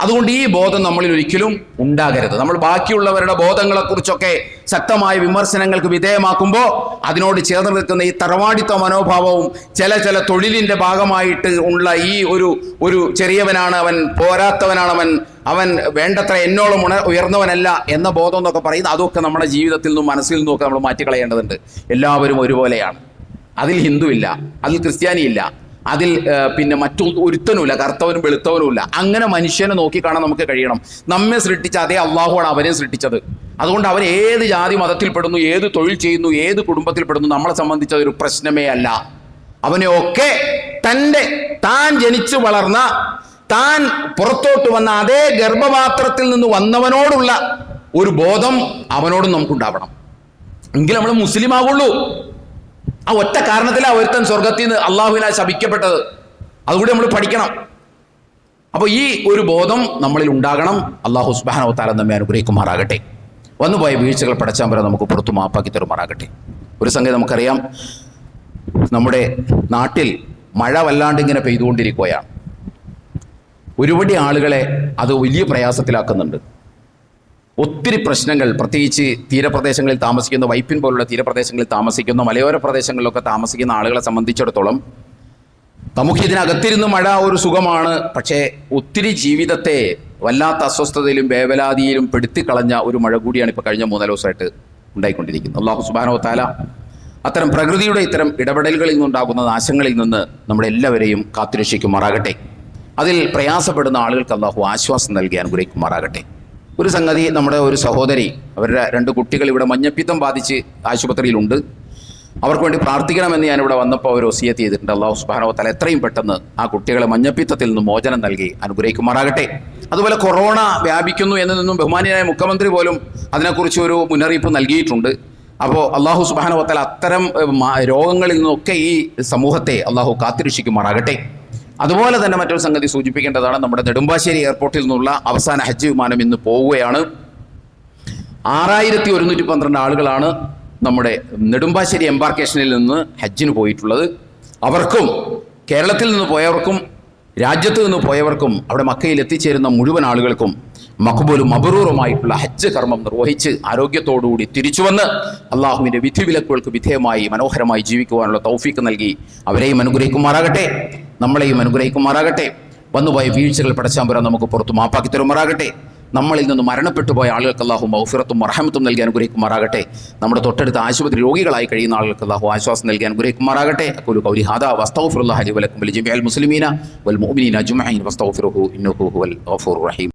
അതുകൊണ്ട് ഈ ബോധം നമ്മളിൽ ഒരിക്കലും ഉണ്ടാകരുത്. നമ്മൾ ബാക്കിയുള്ളവരുടെ ബോധങ്ങളെക്കുറിച്ചൊക്കെ ശക്തമായ വിമർശനങ്ങൾക്ക് വിധേയമാക്കുമ്പോൾ അതിനോട് ചേർന്ന് നിൽക്കുന്ന ഈ തറവാടിത്ത മനോഭാവവും ചില തൊഴിലിൻ്റെ ഭാഗമായിട്ട് ഉള്ള ഈ ഒരു ചെറിയവനാണ് അവൻ, പോരാത്തവനാണ് അവൻ വേണ്ടത്ര എന്നോളം ഉയർന്നവനല്ല എന്ന ബോധം എന്നൊക്കെ പറയുന്നത്, അതൊക്കെ നമ്മുടെ ജീവിതത്തിൽ നിന്നും മനസ്സിൽ നിന്നും ഒക്കെ നമ്മൾ മാറ്റിക്കളയേണ്ടതുണ്ട്. എല്ലാവരും ഒരുപോലെയാണ്. അതിൽ ഹിന്ദുവില്ല, അതിൽ ക്രിസ്ത്യാനിയില്ല, അതിൽ പിന്നെ ഒരുത്തനുമില്ല, കറുത്തവനും വെളുത്തവനുമില്ല. അങ്ങനെ മനുഷ്യനെ നോക്കിക്കാണാൻ നമുക്ക് കഴിയണം. നമ്മെ സൃഷ്ടിച്ച അതേ അള്ളാഹുവാണ് അവനെ സൃഷ്ടിച്ചത്. അതുകൊണ്ട് അവൻ ഏത് ജാതി മതത്തിൽപ്പെടുന്നു, ഏത് തൊഴിൽ ചെയ്യുന്നു, ഏത് കുടുംബത്തിൽപ്പെടുന്നു, നമ്മളെ സംബന്ധിച്ച ഒരു പ്രശ്നമേ അല്ല. അവനെയൊക്കെ താൻ ജനിച്ചു വളർന്ന, താൻ പുറത്തോട്ട് വന്ന അതേ ഗർഭപാത്രത്തിൽ നിന്ന് വന്നവനോടുള്ള ഒരു ബോധം അവനോടും നമുക്കുണ്ടാവണം. എങ്കിൽ നമ്മൾ മുസ്ലിം ആകുള്ളൂ. ആ ഒറ്റ കാരണത്തിലാണ് ഒരുത്തൻ സ്വർഗത്തിൽ നിന്ന് അള്ളാഹുവിനാൽ ശപിക്കപ്പെട്ടത്. അതുകൂടി നമ്മൾ പഠിക്കണം. അപ്പോൾ ഈ ഒരു ബോധം നമ്മളിൽ ഉണ്ടാകണം. അള്ളാഹു സുബ്ഹാനഹു വ തആല നമ്മെ അനുഗ്രഹിക്കുമാറാകട്ടെ. വന്നുപോയ വീഴ്ചകൾ പടച്ചാമ്പര നമുക്ക് പുറത്തു മാപ്പാക്കി തരുമാറാകട്ടെ. ഒരു സംഗതി നമുക്കറിയാം, നമ്മുടെ നാട്ടിൽ മഴ വല്ലാണ്ട് ഇങ്ങനെ പെയ്തുകൊണ്ടിരിക്കുകയാണ്. ഒരുപടി ആളുകളെ അത് വലിയ പ്രയാസത്തിലാക്കുന്നുണ്ട്. ഒത്തിരി പ്രശ്നങ്ങൾ, പ്രത്യേകിച്ച് തീരപ്രദേശങ്ങളിൽ താമസിക്കുന്ന, വൈപ്പിൻ പോലുള്ള തീരപ്രദേശങ്ങളിൽ താമസിക്കുന്ന, മലയോര പ്രദേശങ്ങളിലൊക്കെ താമസിക്കുന്ന ആളുകളെ സംബന്ധിച്ചിടത്തോളം നമുക്ക് ഇതിനകത്തിരുന്ന് മഴ ഒരു സുഖമാണ്. പക്ഷേ ഒത്തിരി ജീവിതത്തെ വല്ലാത്ത അസ്വസ്ഥതയിലും വേവലാതിയിലും പെടുത്തിക്കളഞ്ഞ ഒരു മഴ കൂടിയാണ് ഇപ്പോൾ കഴിഞ്ഞ 3 ദിവസമായിട്ട് ഉണ്ടായിക്കൊണ്ടിരിക്കുന്നത്. അല്ലാഹു സുബ്ഹാനഹു വ തആല അത്തരം പ്രകൃതിയുടെ ഇത്തരം ഇടപെടലുകളിൽ നിന്നുണ്ടാകുന്ന നാശങ്ങളിൽ നിന്ന് നമ്മളെല്ലാവരെയും കാത്തുരക്ഷിക്കുമാറാകട്ടെ. അതിൽ പ്രയാസപ്പെടുന്ന ആളുകൾക്ക് അല്ലാഹു ആശ്വാസം നൽകി അനുഗ്രഹിക്കുമാറാകട്ടെ. ഒരു സംഗതി, നമ്മുടെ ഒരു സഹോദരി, അവരുടെ 2 കുട്ടികൾ ഇവിടെ മഞ്ഞപ്പിത്തം ബാധിച്ച് ആശുപത്രിയിലുണ്ട്. അവർക്ക് വേണ്ടി പ്രാർത്ഥിക്കണമെന്ന് ഞാനിവിടെ വന്നപ്പോൾ അവർ വസിയത്ത് ചെയ്തിട്ടുണ്ട്. അല്ലാഹു സുബ്ഹാനഹു വ തആല എത്രയും പെട്ടെന്ന് ആ കുട്ടികളെ മഞ്ഞപ്പിത്തത്തിൽ നിന്ന് മോചനം നൽകി അനുഗ്രഹിക്കുമാറാകട്ടെ. അതുപോലെ കൊറോണ വ്യാപിക്കുന്നു എന്നതൊന്നും ബഹുമാനിയായ മുഖ്യമന്ത്രി പോലും അതിനെക്കുറിച്ച് ഒരു മുന്നറിയിപ്പ് നൽകിയിട്ടുണ്ട്. അപ്പോൾ അല്ലാഹു സുബ്ഹാനഹു വ തആല അത്തരം രോഗങ്ങളിൽ നിന്നൊക്കെ ഈ സമൂഹത്തെ അല്ലാഹു കാത്തുരക്ഷിക്കുമാറാകട്ടെ. അതുപോലെ തന്നെ മറ്റൊരു സംഗതി സൂചിപ്പിക്കേണ്ടതാണ്. നമ്മുടെ നെടുമ്പാശ്ശേരി എയർപോർട്ടിൽ നിന്നുള്ള അവസാന ഹജ്ജ് വിമാനം ഇന്ന് പോവുകയാണ്. 6112 ആളുകളാണ് നമ്മുടെ നെടുമ്പാശ്ശേരി എംബാർക്കേഷനിൽ നിന്ന് ഹജ്ജിന് പോയിട്ടുള്ളത്. അവർക്കും കേരളത്തിൽ നിന്ന് പോയവർക്കും രാജ്യത്ത് നിന്ന് പോയവർക്കും അവിടെ മക്കയിൽ എത്തിച്ചേരുന്ന മുഴുവൻ ആളുകൾക്കും മഖ്ബൂലും മബ്റൂറുമായിട്ടുള്ള ഹജ്ജ് കർമ്മം നിർവഹിച്ച് ആരോഗ്യത്തോടുകൂടി തിരിച്ചു വന്ന് അള്ളാഹുവിൻ്റെ വിധിവിലക്കുകൾക്ക് വിധേയമായി മനോഹരമായി ജീവിക്കുവാനുള്ള തൗഫീക്ക് നൽകി അവരെയും അനുഗ്രഹിക്കുമാറാകട്ടെ, നമ്മളെയും അനുഗ്രഹിക്കുമാറാകട്ടെ. വന്നുപോയ വീഴ്ചകൾ പടച്ചാമ്പുരാൻ നമുക്ക് പുറത്ത് മാപ്പാക്കി തരുമാറാകട്ടെ. നമ്മളിൽ നിന്ന് മരണപ്പെട്ടു പോയ ആളുകൾക്ക് അല്ലാഹു മഗ്ഫിറത്തും മർഹമത്തും നൽകി അനുഗ്രഹിക്കുമാറാകട്ടെ. നമ്മുടെ തൊട്ടടുത്ത ആശുപത്രി രോഗികളായി കഴിയുന്ന ആളുകൾക്ക് അല്ലാഹു ആശ്വാസം നൽകി അനുഗ്രഹിക്കുമാറാകട്ടെ. അഖൂലു ഖൗലി ഹാദാ വസ്തഗ്ഫിറുല്ലാഹ ലി വലക്കും വലിജമീഇൽ മുസ്ലിമീന വൽ മുഅ്മിനീന അജ്മഈൻ വസ്തഗ്ഫിറുഹു ഇന്നഹു ഹുവൽ ഗഫൂറുർ റഹീം.